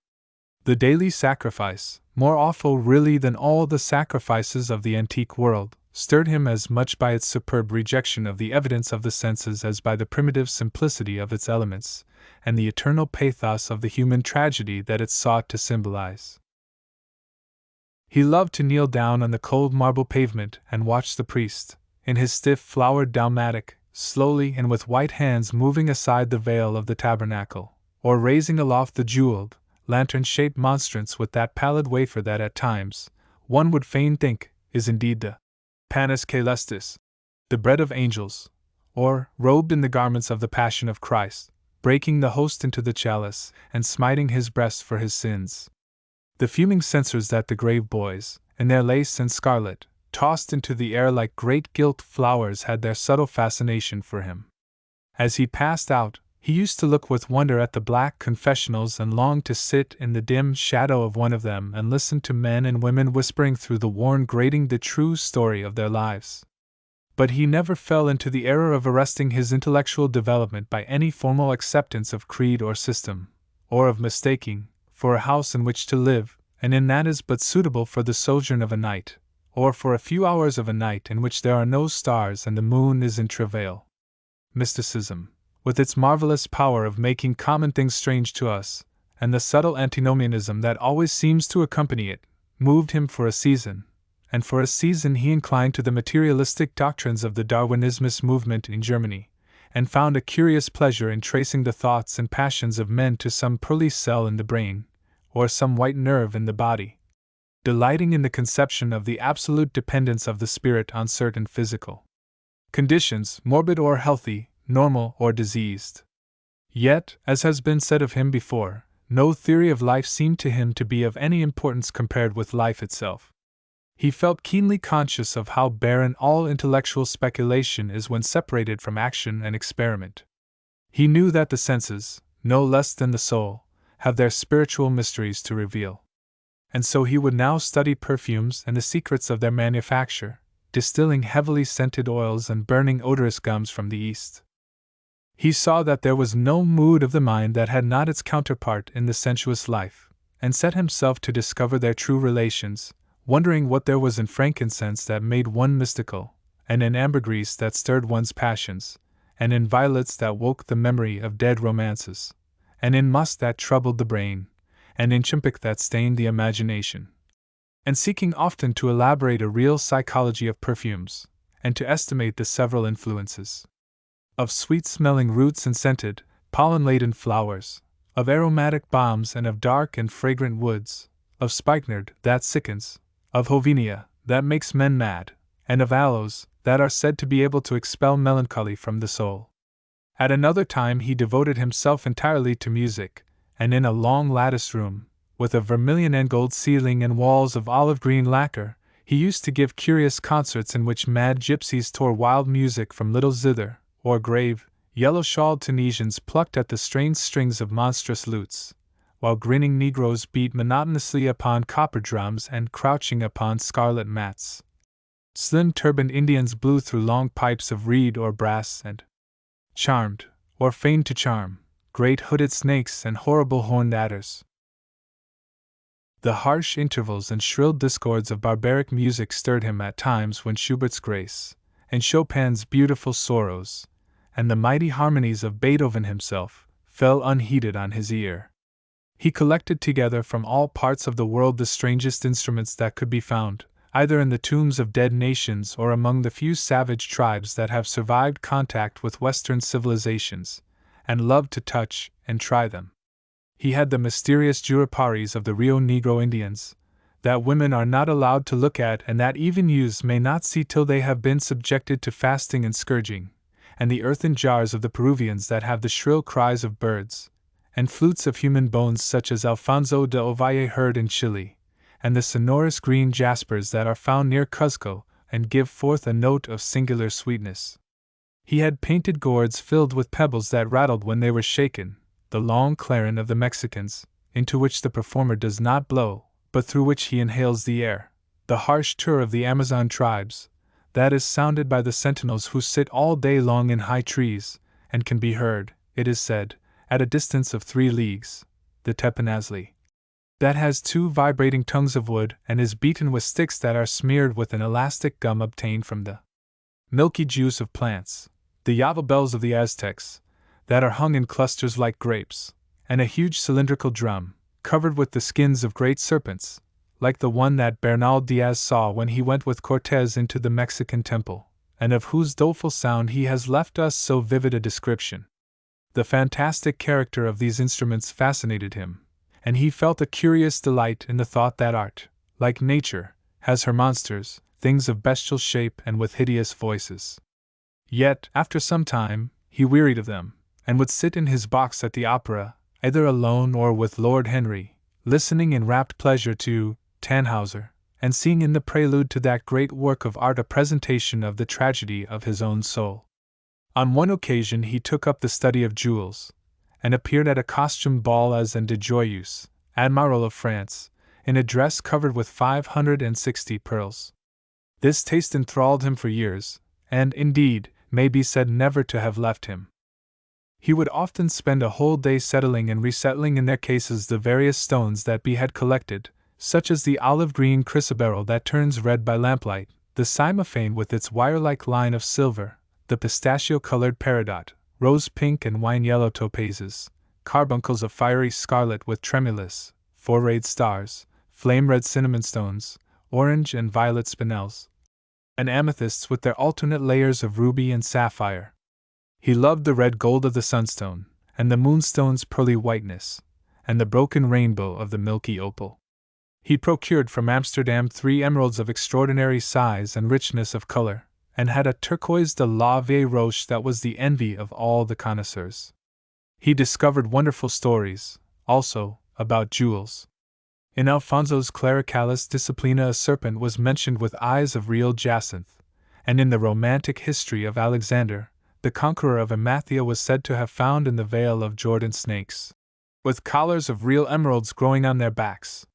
The daily sacrifice, more awful really than all the sacrifices of the antique world, stirred him as much by its superb rejection of the evidence of the senses as by the primitive simplicity of its elements, and the eternal pathos of the human tragedy that it sought to symbolize. He loved to kneel down on the cold marble pavement and watch the priest, in his stiff flowered dalmatic, slowly and with white hands moving aside the veil of the tabernacle, or raising aloft the jeweled, lantern-shaped monstrance with that pallid wafer that at times, one would fain think, is indeed the panis caelestis, the bread of angels, or, robed in the garments of the Passion of Christ, breaking the host into the chalice, and smiting his breast for his sins. The fuming censers that the grave boys, in their lace and scarlet, tossed into the air like great gilt flowers had their subtle fascination for him. As he passed out, he used to look with wonder at the black confessionals and long to sit in the dim shadow of one of them and listen to men and women whispering through the worn grating the true story of their lives. But he never fell into the error of arresting his intellectual development by any formal acceptance of creed or system, or of mistaking, for a house in which to live, an inn that is but suitable for the sojourn of a night, or for a few hours of a night in which there are no stars and the moon is in travail. Mysticism, with its marvelous power of making common things strange to us, and the subtle antinomianism that always seems to accompany it, moved him for a season, and for a season he inclined to the materialistic doctrines of the Darwinismus movement in Germany, and found a curious pleasure in tracing the thoughts and passions of men to some pearly cell in the brain, or some white nerve in the body, delighting in the conception of the absolute dependence of the spirit on certain physical conditions, morbid or healthy, normal or diseased. Yet, as has been said of him before, no theory of life seemed to him to be of any importance compared with life itself. He felt keenly conscious of how barren all intellectual speculation is when separated from action and experiment. He knew that the senses, no less than the soul, have their spiritual mysteries to reveal. And so he would now study perfumes and the secrets of their manufacture, distilling heavily scented oils and burning odorous gums from the East. He saw that there was no mood of the mind that had not its counterpart in the sensuous life, and set himself to discover their true relations, wondering what there was in frankincense that made one mystical, and in ambergris that stirred one's passions, and in violets that woke the memory of dead romances, and in musk that troubled the brain, and in chimpic that stained the imagination. And seeking often to elaborate a real psychology of perfumes, and to estimate the several influences of sweet-smelling roots and scented, pollen-laden flowers, of aromatic balms and of dark and fragrant woods, of spikenard that sickens, of Hovenia that makes men mad, and of aloes that are said to be able to expel melancholy from the soul. At another time he devoted himself entirely to music, and in a long lattice room, with a vermilion and gold ceiling and walls of olive-green lacquer, he used to give curious concerts in which mad gypsies tore wild music from little zither, or grave, yellow-shawled Tunisians plucked at the strained strings of monstrous lutes, while grinning Negroes beat monotonously upon copper drums and, crouching upon scarlet mats, slim-turbaned Indians blew through long pipes of reed or brass and charmed, or feigned to charm, great hooded snakes and horrible horned adders. The harsh intervals and shrill discords of barbaric music stirred him at times when Schubert's Grace, and Chopin's Beautiful Sorrows, and the mighty harmonies of Beethoven himself, fell unheeded on his ear. He collected together from all parts of the world the strangest instruments that could be found, either in the tombs of dead nations or among the few savage tribes that have survived contact with Western civilizations, and loved to touch and try them. He had the mysterious juriparis of the Rio Negro Indians, that women are not allowed to look at and that even youths may not see till they have been subjected to fasting and scourging, and the earthen jars of the Peruvians that have the shrill cries of birds, and flutes of human bones such as Alfonso de Ovalle heard in Chile, and the sonorous green jaspers that are found near Cuzco and give forth a note of singular sweetness. He had painted gourds filled with pebbles that rattled when they were shaken, the long clarin of the Mexicans, into which the performer does not blow, but through which he inhales the air, the harsh tur of the Amazon tribes, that is sounded by the sentinels who sit all day long in high trees, and can be heard, it is said, at a distance of 3 leagues, the teponazli, that has 2 vibrating tongues of wood and is beaten with sticks that are smeared with an elastic gum obtained from the milky juice of plants, the Yava bells of the Aztecs, that are hung in clusters like grapes, and a huge cylindrical drum, covered with the skins of great serpents, like the one that Bernal Diaz saw when he went with Cortez into the Mexican temple, and of whose doleful sound he has left us so vivid a description. The fantastic character of these instruments fascinated him, and he felt a curious delight in the thought that art, like nature, has her monsters, things of bestial shape and with hideous voices. Yet, after some time, he wearied of them, and would sit in his box at the opera, either alone or with Lord Henry, listening in rapt pleasure to Tannhauser, and seeing in the prelude to that great work of art a presentation of the tragedy of his own soul. On one occasion he took up the study of jewels, and appeared at a costume ball as an de Joyeuse, Admiral of France, in a dress covered with 560 pearls. This taste enthralled him for years, and, indeed, may be said never to have left him. He would often spend a whole day settling and resettling in their cases the various stones that he had collected, such as the olive-green chrysoberyl that turns red by lamplight, the cymophane with its wire-like line of silver, the pistachio-colored peridot, rose-pink and wine-yellow topazes, carbuncles of fiery scarlet with tremulous, four-rayed stars, flame-red cinnamon stones, orange and violet spinels, and amethysts with their alternate layers of ruby and sapphire. He loved the red gold of the sunstone, and the moonstone's pearly whiteness, and the broken rainbow of the milky opal. He procured from Amsterdam 3 emeralds of extraordinary size and richness of color, and had a turquoise de la Vieille Roche that was the envy of all the connoisseurs. He discovered wonderful stories, also, about jewels. In Alfonso's Clericalis Disciplina a serpent was mentioned with eyes of real jacinth, and in the romantic history of Alexander, the conqueror of Amathia was said to have found in the Vale of Jordan snakes, with collars of real emeralds growing on their backs.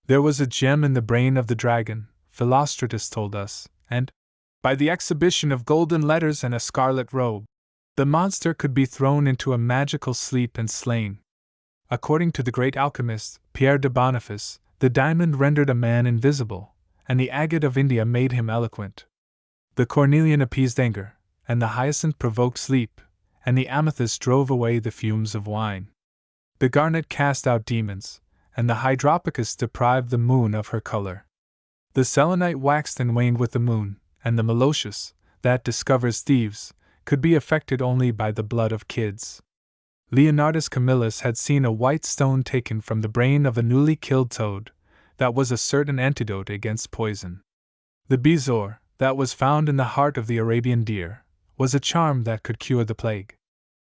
There was a gem in the brain of the dragon, Philostratus told us, and, by the exhibition of golden letters and a scarlet robe, the monster could be thrown into a magical sleep and slain. According to the great alchemist, Pierre de Boniface, the diamond rendered a man invisible, and the agate of India made him eloquent. The cornelian appeased anger, and the hyacinth provoked sleep, and the amethyst drove away the fumes of wine. The garnet cast out demons, and the hydropicus deprived the moon of her color. The selenite waxed and waned with the moon, and the meloceus, that discovers thieves, could be affected only by the blood of kids. Leonardus Camillus had seen a white stone taken from the brain of a newly killed toad, that was a certain antidote against poison. The bezoar, that was found in the heart of the Arabian deer, was a charm that could cure the plague.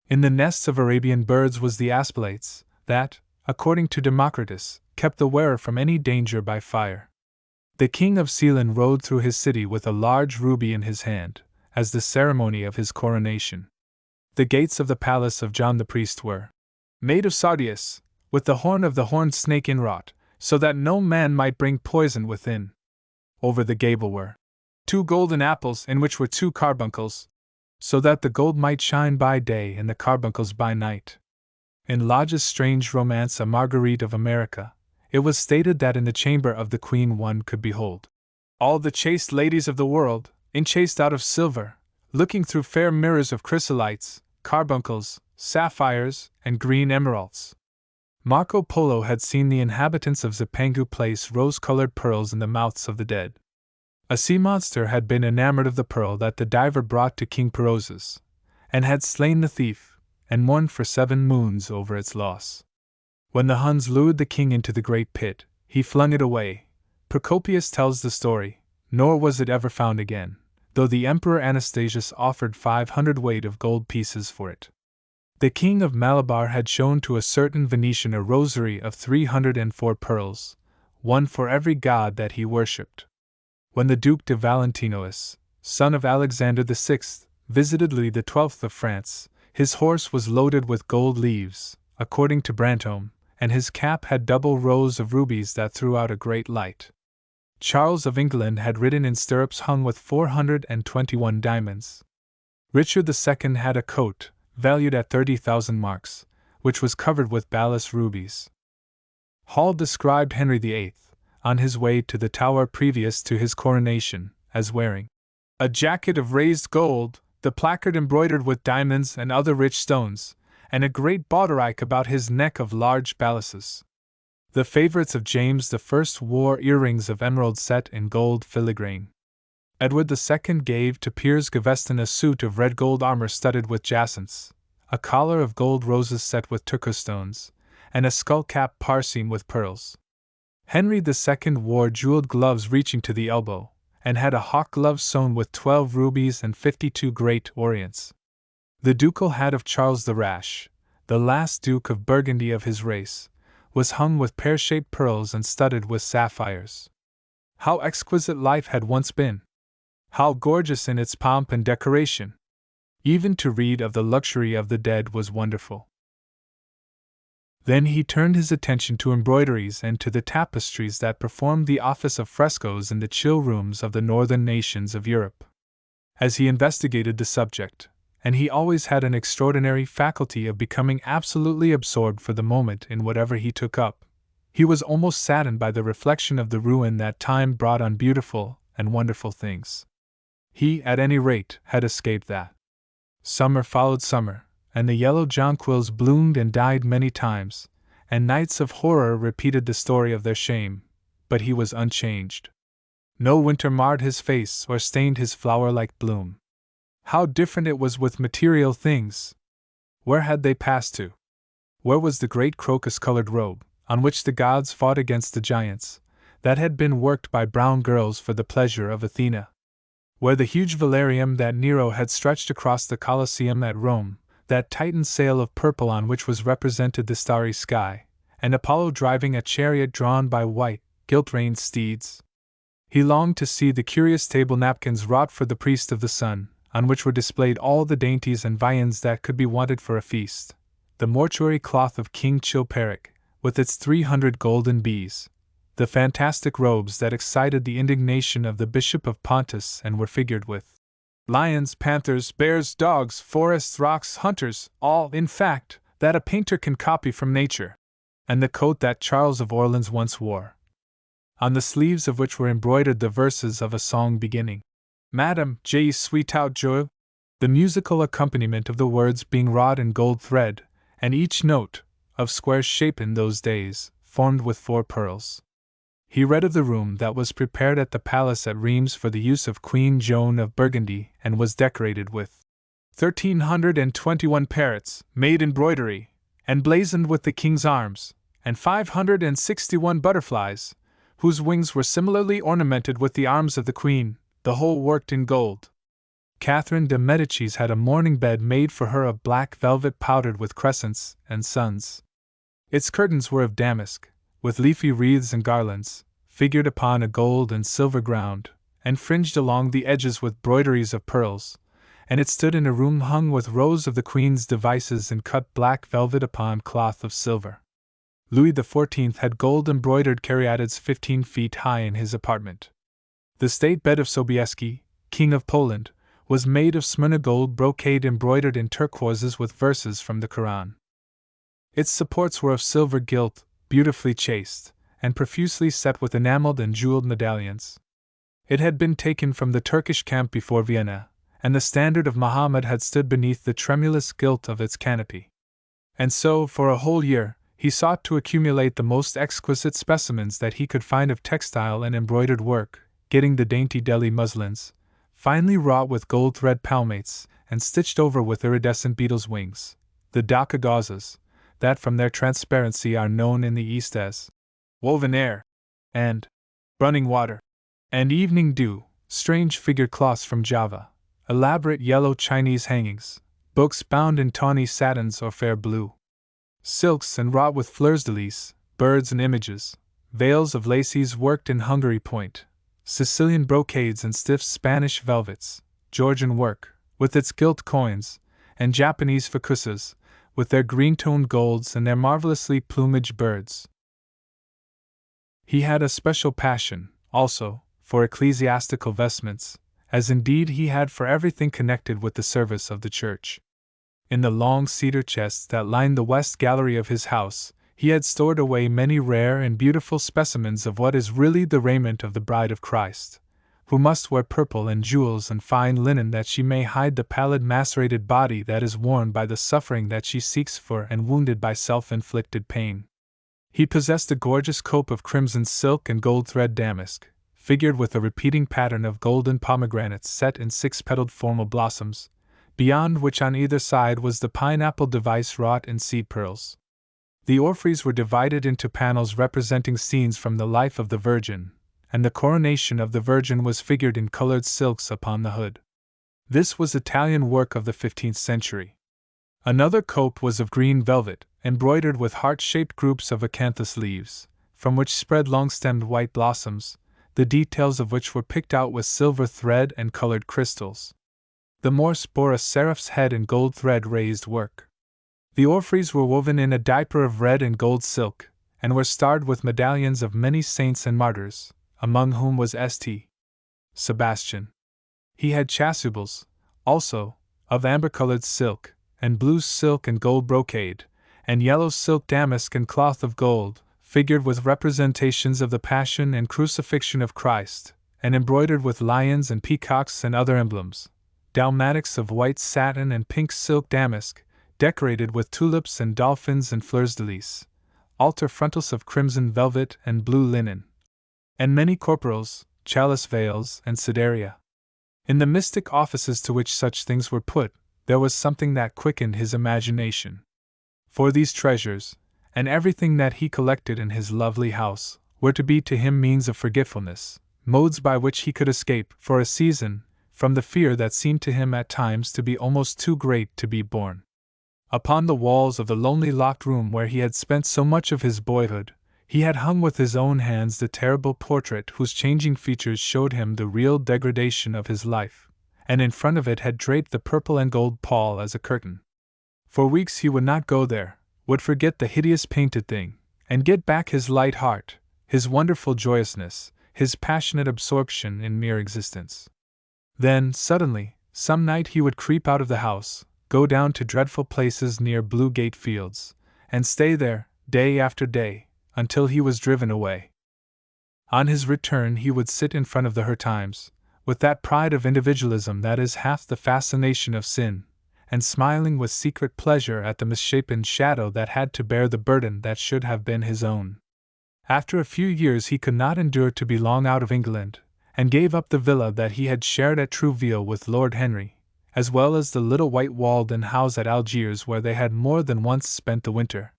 In the nests of Arabian birds was the aspilates, that, according to Democritus, kept the wearer from any danger by fire. The king of Ceylon rode through his city with a large ruby in his hand, as the ceremony of his coronation. The gates of the palace of John the priest were made of sardius, with the horn of the horned snake inwrought, so that no man might bring poison within. Over the gable were 2 golden apples in which were 2 carbuncles, so that the gold might shine by day and the carbuncles by night. In Lodge's strange romance A Marguerite of America, it was stated that in the chamber of the queen one could behold all the chaste ladies of the world, enchased out of silver, looking through fair mirrors of chrysolites, carbuncles, sapphires, and green emeralds. Marco Polo had seen the inhabitants of Zipangu place rose-colored pearls in the mouths of the dead. A sea monster had been enamored of the pearl that the diver brought to King Perozes, and had slain the thief, and mourned for 7 moons over its loss. When the Huns lured the king into the great pit, he flung it away. Procopius tells the story, nor was it ever found again, though the Emperor Anastasius offered 500 weight of gold pieces for it. The king of Malabar had shown to a certain Venetian a rosary of 304 pearls, one for every god that he worshipped. When the Duke de Valentinois, son of Alexander VI, visited Louis XII of France, his horse was loaded with gold leaves, according to Brantome, and his cap had double rows of rubies that threw out a great light. Charles of England had ridden in stirrups hung with 421 diamonds. Richard II had a coat, valued at 30,000 marks, which was covered with balas rubies. Hall described Henry VIII, on his way to the Tower previous to his coronation, as wearing a jacket of raised gold, the placard embroidered with diamonds and other rich stones, and a great baldric about his neck of large balasses. The favorites of James I wore earrings of emerald set in gold filigrane. Edward II gave to Piers Gaveston a suit of red gold armor studded with jacinths, a collar of gold roses set with turquoise stones, and a skull-cap parseam with pearls. Henry II wore jeweled gloves reaching to the elbow, and had a hawk glove sewn with 12 rubies and 52 great orients. The ducal hat of Charles the Rash, the last Duke of Burgundy of his race, was hung with pear-shaped pearls and studded with sapphires. How exquisite life had once been! How gorgeous in its pomp and decoration! Even to read of the luxury of the dead was wonderful. Then he turned his attention to embroideries and to the tapestries that performed the office of frescoes in the chill rooms of the northern nations of Europe. As he investigated the subject, and he always had an extraordinary faculty of becoming absolutely absorbed for the moment in whatever he took up, He was almost saddened by the reflection of the ruin that time brought on beautiful and wonderful things. He, at any rate, had escaped that. Summer followed summer, and the yellow jonquils bloomed and died many times, and nights of horror repeated the story of their shame, but he was unchanged. No winter marred his face or stained his flower-like bloom. How different it was with material things! Where had they passed to? Where was the great crocus-colored robe, on which the gods fought against the giants, that had been worked by brown girls for the pleasure of Athena? Where the huge velarium that Nero had stretched across the Colosseum at Rome, that Titan's sail of purple on which was represented the starry sky, and Apollo driving a chariot drawn by white, gilt-reined steeds? He longed to see the curious table napkins wrought for the priest of the sun, on which were displayed all the dainties and viands that could be wanted for a feast, the mortuary cloth of King Chilperic, with its 300 golden bees, the fantastic robes that excited the indignation of the Bishop of Pontus and were figured with lions, panthers, bears, dogs, forests, rocks, hunters, all, in fact, that a painter can copy from nature, and the coat that Charles of Orleans once wore, on the sleeves of which were embroidered the verses of a song beginning, Madame, je suis tout joyeux, the musical accompaniment of the words being wrought in gold thread, and each note, of square shape in those days, formed with 4 pearls. He read of the room that was prepared at the palace at Reims for the use of Queen Joan of Burgundy and was decorated with 1,321 parrots, made in broidery, and blazoned with the king's arms, and 561 butterflies, whose wings were similarly ornamented with the arms of the queen, the whole worked in gold. Catherine de Medicis had a mourning bed made for her of black velvet powdered with crescents and suns. Its curtains were of damask, with leafy wreaths and garlands, figured upon a gold and silver ground, and fringed along the edges with broideries of pearls, and it stood in a room hung with rows of the queen's devices in cut black velvet upon cloth of silver. Louis XIV had gold-embroidered caryatids 15 feet high in his apartment. The state bed of Sobieski, King of Poland, was made of Smyrna gold brocade embroidered in turquoises with verses from the Koran. Its supports were of silver gilt, beautifully chased, and profusely set with enameled and jeweled medallions. It had been taken from the Turkish camp before Vienna, and the standard of Muhammad had stood beneath the tremulous gilt of its canopy. And so, for a whole year, he sought to accumulate the most exquisite specimens that he could find of textile and embroidered work, getting the dainty Delhi muslins, finely wrought with gold thread palmates and stitched over with iridescent beetles' wings, the Dhaka gauzes, that from their transparency are known in the East as woven air, and running water, and evening dew, strange figured cloths from Java, elaborate yellow Chinese hangings, books bound in tawny satins or fair blue, silks and wrought with fleurs de lis, birds and images, veils of laces worked in Hungary point, Sicilian brocades and stiff Spanish velvets, Georgian work, with its gilt coins, and Japanese fukusas, with their green-toned golds and their marvelously plumaged birds. He had a special passion, also, for ecclesiastical vestments, as indeed he had for everything connected with the service of the church. In the long cedar chests that lined the west gallery of his house, he had stored away many rare and beautiful specimens of what is really the raiment of the Bride of Christ, who must wear purple and jewels and fine linen that she may hide the pallid macerated body that is worn by the suffering that she seeks for and wounded by self-inflicted pain. He possessed a gorgeous cope of crimson silk and gold thread damask, figured with a repeating pattern of golden pomegranates set in 6-petaled formal blossoms, beyond which on either side was the pineapple device wrought in seed pearls. The orphreys were divided into panels representing scenes from the life of the Virgin, and the coronation of the Virgin was figured in colored silks upon the hood. This was Italian work of the 15th century. Another cope was of green velvet, embroidered with heart-shaped groups of acanthus leaves, from which spread long-stemmed white blossoms, the details of which were picked out with silver thread and colored crystals. The Morse bore a seraph's head in gold thread raised work. The orphreys were woven in a diaper of red and gold silk, and were starred with medallions of many saints and martyrs, among whom was St. Sebastian. He had chasubles, also, of amber-colored silk, and blue silk and gold brocade, and yellow silk damask and cloth of gold, figured with representations of the Passion and Crucifixion of Christ, and embroidered with lions and peacocks and other emblems, dalmatics of white satin and pink silk damask, decorated with tulips and dolphins and fleurs-de-lis, altar frontals of crimson velvet and blue linen, and many corporals, chalice veils, and sideria. In the mystic offices to which such things were put, there was something that quickened his imagination. For these treasures, and everything that he collected in his lovely house, were to be to him means of forgetfulness, modes by which he could escape, for a season, from the fear that seemed to him at times to be almost too great to be borne. Upon the walls of the lonely locked room where he had spent so much of his boyhood, he had hung with his own hands the terrible portrait whose changing features showed him the real degradation of his life, and in front of it had draped the purple and gold pall as a curtain. For weeks he would not go there, would forget the hideous painted thing, and get back his light heart, his wonderful joyousness, his passionate absorption in mere existence. Then, suddenly, some night he would creep out of the house, go down to dreadful places near Blue Gate Fields, and stay there, day after day, until he was driven away. On his return he would sit in front of the Her Times, with that pride of individualism that is half the fascination of sin, and smiling with secret pleasure at the misshapen shadow that had to bear the burden that should have been his own. After a few years he could not endure to be long out of England, and gave up the villa that he had shared at Trouville with Lord Henry, as well as the little white-walled house at Algiers where they had more than once spent the winter.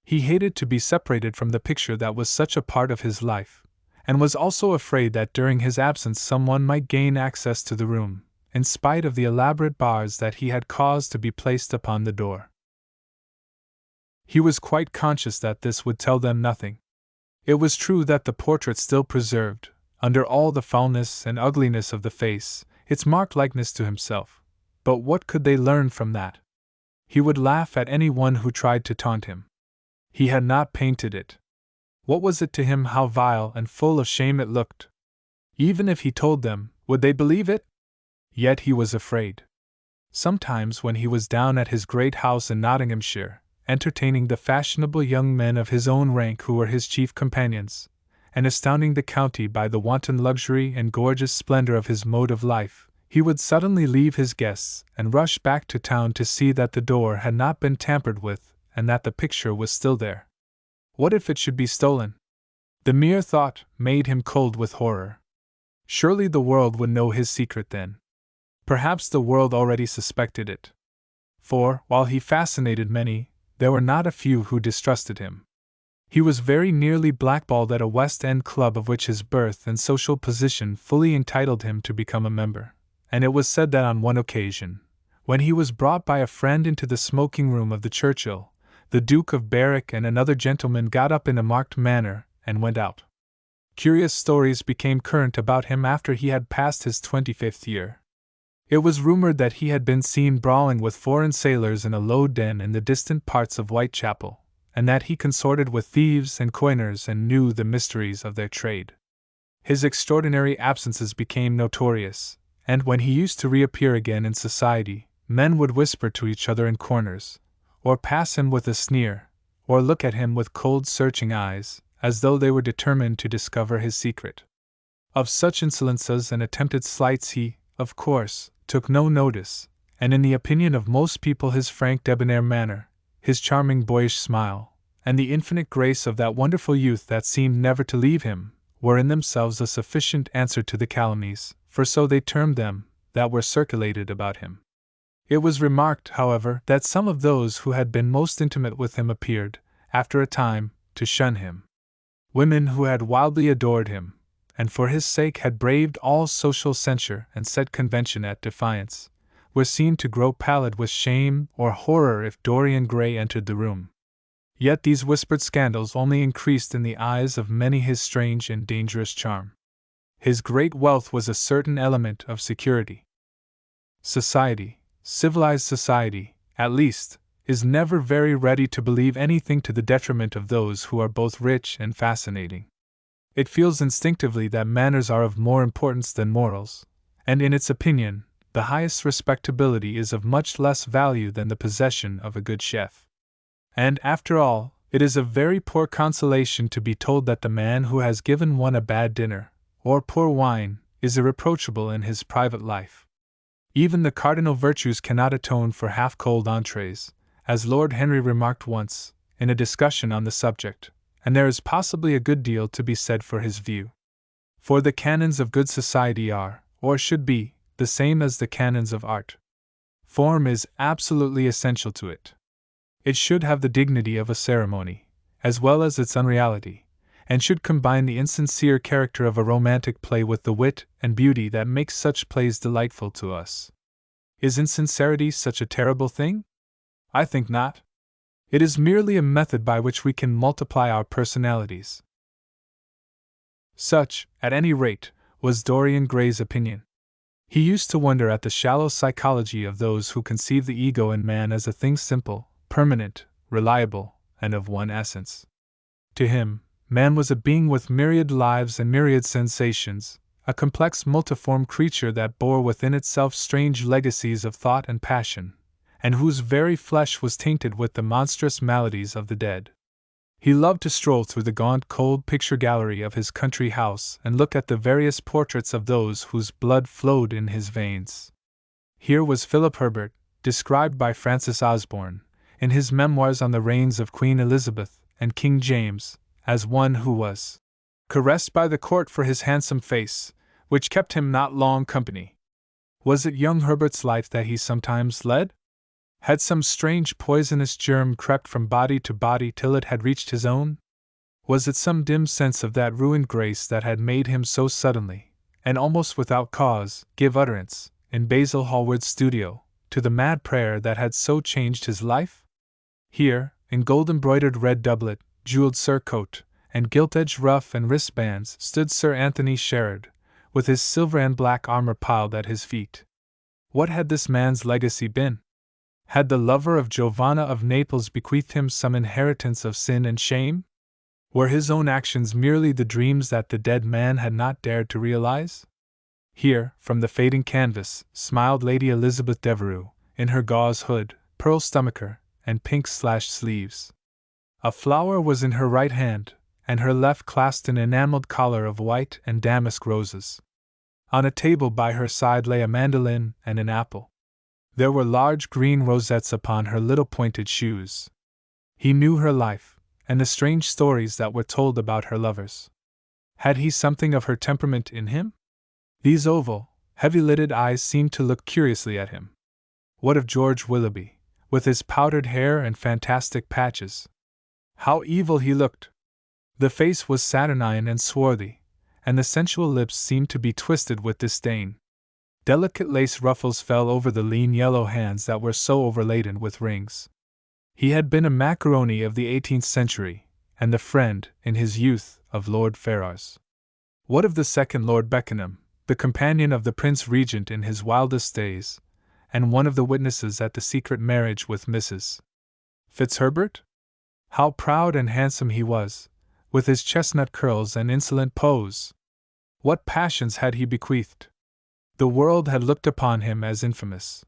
He hated to be separated from the picture that was such a part of his life, and was also afraid that during his absence someone might gain access to the room, in spite of the elaborate bars that he had caused to be placed upon the door. He was quite conscious that this would tell them nothing. It was true that the portrait still preserved, under all the foulness and ugliness of the face, its marked likeness to himself, but what could they learn from that? He would laugh at any one who tried to taunt him. He had not painted it. What was it to him how vile and full of shame it looked? Even if he told them, would they believe it? Yet he was afraid. Sometimes when he was down at his great house in Nottinghamshire, entertaining the fashionable young men of his own rank who were his chief companions, and astounding the county by the wanton luxury and gorgeous splendor of his mode of life, he would suddenly leave his guests and rush back to town to see that the door had not been tampered with, and that the picture was still there. What if it should be stolen? The mere thought made him cold with horror. Surely the world would know his secret then. Perhaps the world already suspected it. For, while he fascinated many, there were not a few who distrusted him. He was very nearly blackballed at a West End club of which his birth and social position fully entitled him to become a member, and it was said that on one occasion, when he was brought by a friend into the smoking room of the Churchill, the Duke of Berwick and another gentleman got up in a marked manner and went out. Curious stories became current about him after he had passed his 25th year. It was rumored that he had been seen brawling with foreign sailors in a low den in the distant parts of Whitechapel, and that he consorted with thieves and coiners and knew the mysteries of their trade. His extraordinary absences became notorious, and when he used to reappear again in society, men would whisper to each other in corners, or pass him with a sneer, or look at him with cold searching eyes, as though they were determined to discover his secret. Of such insolences and attempted slights he, of course, took no notice, and in the opinion of most people his frank debonair manner, his charming boyish smile, and the infinite grace of that wonderful youth that seemed never to leave him, were in themselves a sufficient answer to the calumnies, for so they termed them, that were circulated about him. It was remarked, however, that some of those who had been most intimate with him appeared, after a time, to shun him. Women who had wildly adored him, and for his sake had braved all social censure and set convention at defiance, were seen to grow pallid with shame or horror if Dorian Gray entered the room. Yet these whispered scandals only increased in the eyes of many his strange and dangerous charm. His great wealth was a certain element of security. Society, civilized society, at least, is never very ready to believe anything to the detriment of those who are both rich and fascinating. It feels instinctively that manners are of more importance than morals, and in its opinion, the highest respectability is of much less value than the possession of a good chef. And, after all, It is a very poor consolation to be told that the man who has given one a bad dinner, or poor wine, is irreproachable in his private life. Even the cardinal virtues cannot atone for half-cold entrees, as Lord Henry remarked once, in a discussion on the subject, and there is possibly a good deal to be said for his view. For the canons of good society are, or should be, the same as the canons of art. Form is absolutely essential to it. It should have the dignity of a ceremony, as well as its unreality, and should combine the insincere character of a romantic play with the wit and beauty that makes such plays delightful to us. Is insincerity such a terrible thing? I think not. It is merely a method by which we can multiply our personalities. Such, at any rate, was Dorian Gray's opinion. He used to wonder at the shallow psychology of those who conceive the ego in man as a thing simple, permanent, reliable, and of one essence. To him, man was a being with myriad lives and myriad sensations, a complex multiform creature that bore within itself strange legacies of thought and passion, and whose very flesh was tainted with the monstrous maladies of the dead. He loved to stroll through the gaunt, cold picture gallery of his country house and look at the various portraits of those whose blood flowed in his veins. Here was Philip Herbert, described by Francis Osborne, in his memoirs on the reigns of Queen Elizabeth and King James, as one who was caressed by the court for his handsome face, which kept him not long company. Was it young Herbert's life that he sometimes led? Had some strange poisonous germ crept from body to body till it had reached his own? Was it some dim sense of that ruined grace that had made him so suddenly, and almost without cause, give utterance, in Basil Hallward's studio, to the mad prayer that had so changed his life? Here, in gold-embroidered red doublet, jeweled surcoat, and gilt-edged ruff and wristbands, stood Sir Anthony Sherard, with his silver and black armor piled at his feet. What had this man's legacy been? Had the lover of Giovanna of Naples bequeathed him some inheritance of sin and shame? Were his own actions merely the dreams that the dead man had not dared to realize? Here, from the fading canvas, smiled Lady Elizabeth Devereux, in her gauze hood, pearl stomacher, and pink slashed sleeves. A flower was in her right hand, and her left clasped an enameled collar of white and damask roses. On a table by her side lay a mandolin and an apple. There were large green rosettes upon her little pointed shoes. He knew her life, and the strange stories that were told about her lovers. Had he something of her temperament in him? These oval, heavy-lidded eyes seemed to look curiously at him. What of George Willoughby, with his powdered hair and fantastic patches? How evil he looked! The face was saturnine and swarthy, and the sensual lips seemed to be twisted with disdain. Delicate lace ruffles fell over the lean yellow hands that were so overladen with rings. He had been a macaroni of the 18th century, and the friend, in his youth, of Lord Ferrars. What of the second Lord Beckenham, the companion of the Prince Regent in his wildest days, and one of the witnesses at the secret marriage with Mrs. Fitzherbert? How proud and handsome he was, with his chestnut curls and insolent pose! What passions had he bequeathed? The world had looked upon him as infamous.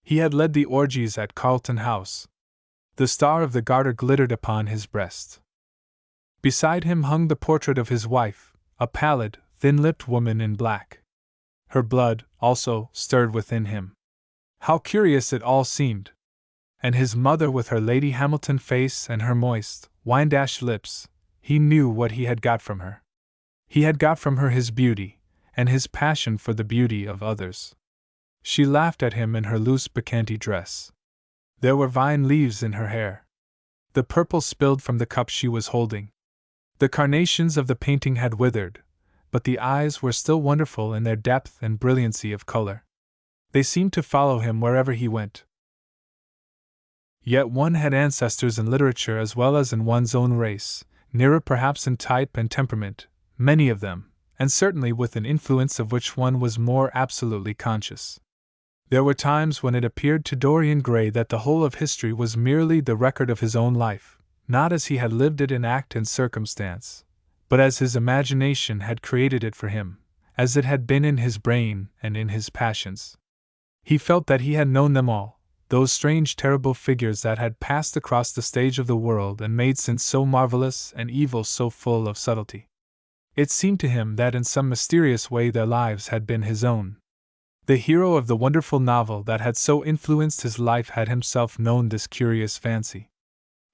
He had led the orgies at Carlton House. The Star of the Garter glittered upon his breast. Beside him hung the portrait of his wife, a pallid, thin-lipped woman in black. Her blood, also, stirred within him. How curious it all seemed! And his mother with her Lady Hamilton face and her moist, wine-dashed lips, he knew what he had got from her. He had got from her his beauty, and his passion for the beauty of others. She laughed at him in her loose bacchanty dress. There were vine leaves in her hair. The purple spilled from the cup she was holding. The carnations of the painting had withered, but the eyes were still wonderful in their depth and brilliancy of color. They seemed to follow him wherever he went. Yet one had ancestors in literature as well as in one's own race, nearer perhaps in type and temperament, many of them, and certainly with an influence of which one was more absolutely conscious. There were times when it appeared to Dorian Gray that the whole of history was merely the record of his own life, not as he had lived it in act and circumstance, but as his imagination had created it for him, as it had been in his brain and in his passions. He felt that he had known them all, those strange, terrible figures that had passed across the stage of the world and made sin so marvelous and evil so full of subtlety. It seemed to him that in some mysterious way their lives had been his own. The hero of the wonderful novel that had so influenced his life had himself known this curious fancy.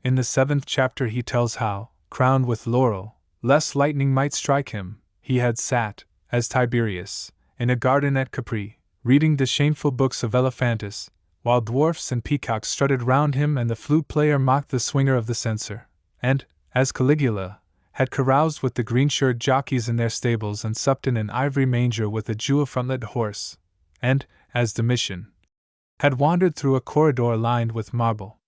In the 7th chapter he tells how, crowned with laurel, lest lightning might strike him, he had sat, as Tiberius, in a garden at Capri, reading the shameful books of Elephantis, while dwarfs and peacocks strutted round him and the flute-player mocked the swinger of the censer, and, as Caligula, had caroused with the green-shirted jockeys in their stables and supped in an ivory manger with a jewel-frontlet horse, and, as Domitian, had wandered through a corridor lined with marble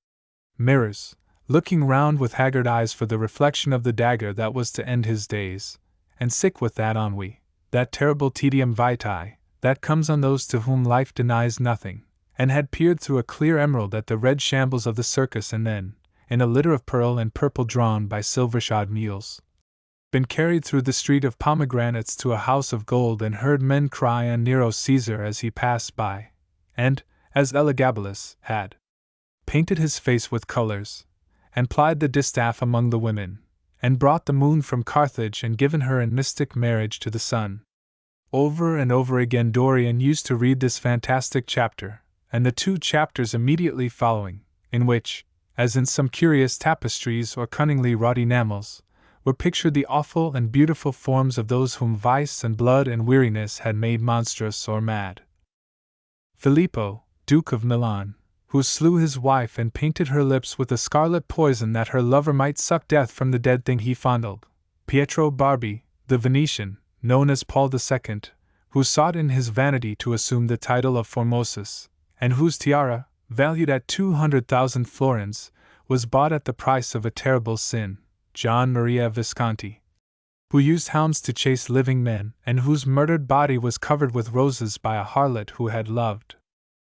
mirrors, looking round with haggard eyes for the reflection of the dagger that was to end his days, and sick with that ennui, that terrible tedium vitae, that comes on those to whom life denies nothing, and had peered through a clear emerald at the red shambles of the circus and then, in a litter of pearl and purple drawn by silver-shod mules, been carried through the street of pomegranates to a house of gold and heard men cry on Nero Caesar as he passed by, and, as Elagabalus had painted his face with colors, and plied the distaff among the women, and brought the moon from Carthage and given her in mystic marriage to the sun. Over and over again Dorian used to read this fantastic chapter, and the 2 chapters immediately following, in which, as in some curious tapestries or cunningly wrought enamels, were pictured the awful and beautiful forms of those whom vice and blood and weariness had made monstrous or mad. Filippo, Duke of Milan, who slew his wife and painted her lips with a scarlet poison that her lover might suck death from the dead thing he fondled. Pietro Barbi, the Venetian, known as Paul II, who sought in his vanity to assume the title of Formosus, and whose tiara, valued at 200,000 florins, was bought at the price of a terrible sin. John Maria Visconti, who used hounds to chase living men, and whose murdered body was covered with roses by a harlot who had loved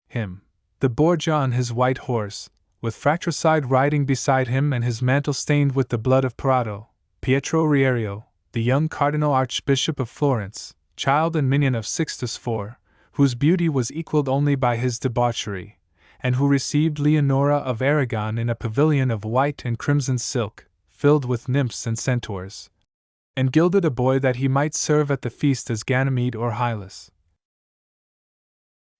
him. The Borgia on his white horse, with fratricide riding beside him and his mantle stained with the blood of Parado. Pietro Riario, the young Cardinal Archbishop of Florence, child and minion of Sixtus IV, whose beauty was equalled only by his debauchery, and who received Leonora of Aragon in a pavilion of white and crimson silk, filled with nymphs and centaurs, and gilded a boy that he might serve at the feast as Ganymede or Hylas.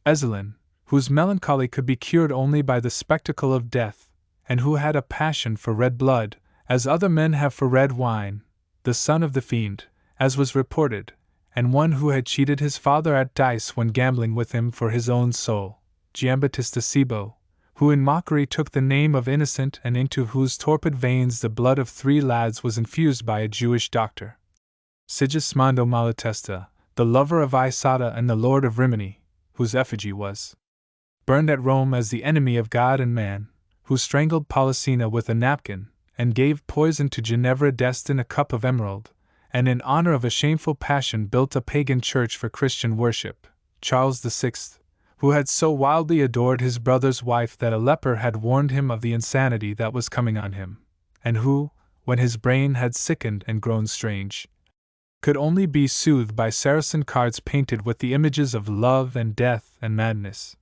Ezelin, whose melancholy could be cured only by the spectacle of death, and who had a passion for red blood, as other men have for red wine, the son of the fiend, as was reported, and one who had cheated his father at dice when gambling with him for his own soul, Giambattista Cibo, who in mockery took the name of Innocent and into whose torpid veins the blood of 3 lads was infused by a Jewish doctor. Sigismondo Malatesta, the lover of Isata and the lord of Rimini, whose effigy was burned at Rome as the enemy of God and man, who strangled Polissena with a napkin, and gave poison to Ginevra d'Este in a cup of emerald, and in honor of a shameful passion built a pagan church for Christian worship. Charles VI, who had so wildly adored his brother's wife that a leper had warned him of the insanity that was coming on him, and who, when his brain had sickened and grown strange, could only be soothed by Saracen cards painted with the images of love and death and madness.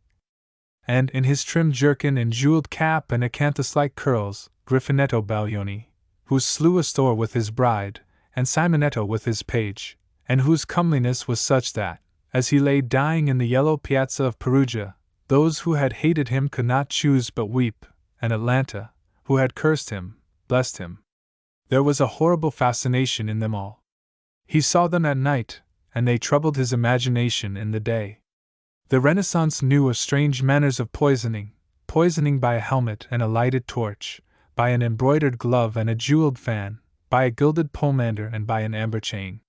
And in his trim jerkin and jeweled cap and acanthus-like curls, Griffinetto Baglioni, who slew Astor with his bride, and Simonetto with his page, and whose comeliness was such that, as he lay dying in the yellow piazza of Perugia, those who had hated him could not choose but weep, and Atlanta, who had cursed him, blessed him. There was a horrible fascination in them all. He saw them at night, and they troubled his imagination in the day. The Renaissance knew of strange manners of poisoning by a helmet and a lighted torch, by an embroidered glove and a jeweled fan, by a gilded pomander and by an amber chain.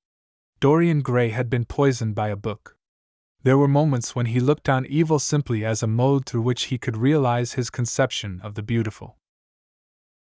Dorian Gray had been poisoned by a book. There were moments when he looked on evil simply as a mode through which he could realize his conception of the beautiful.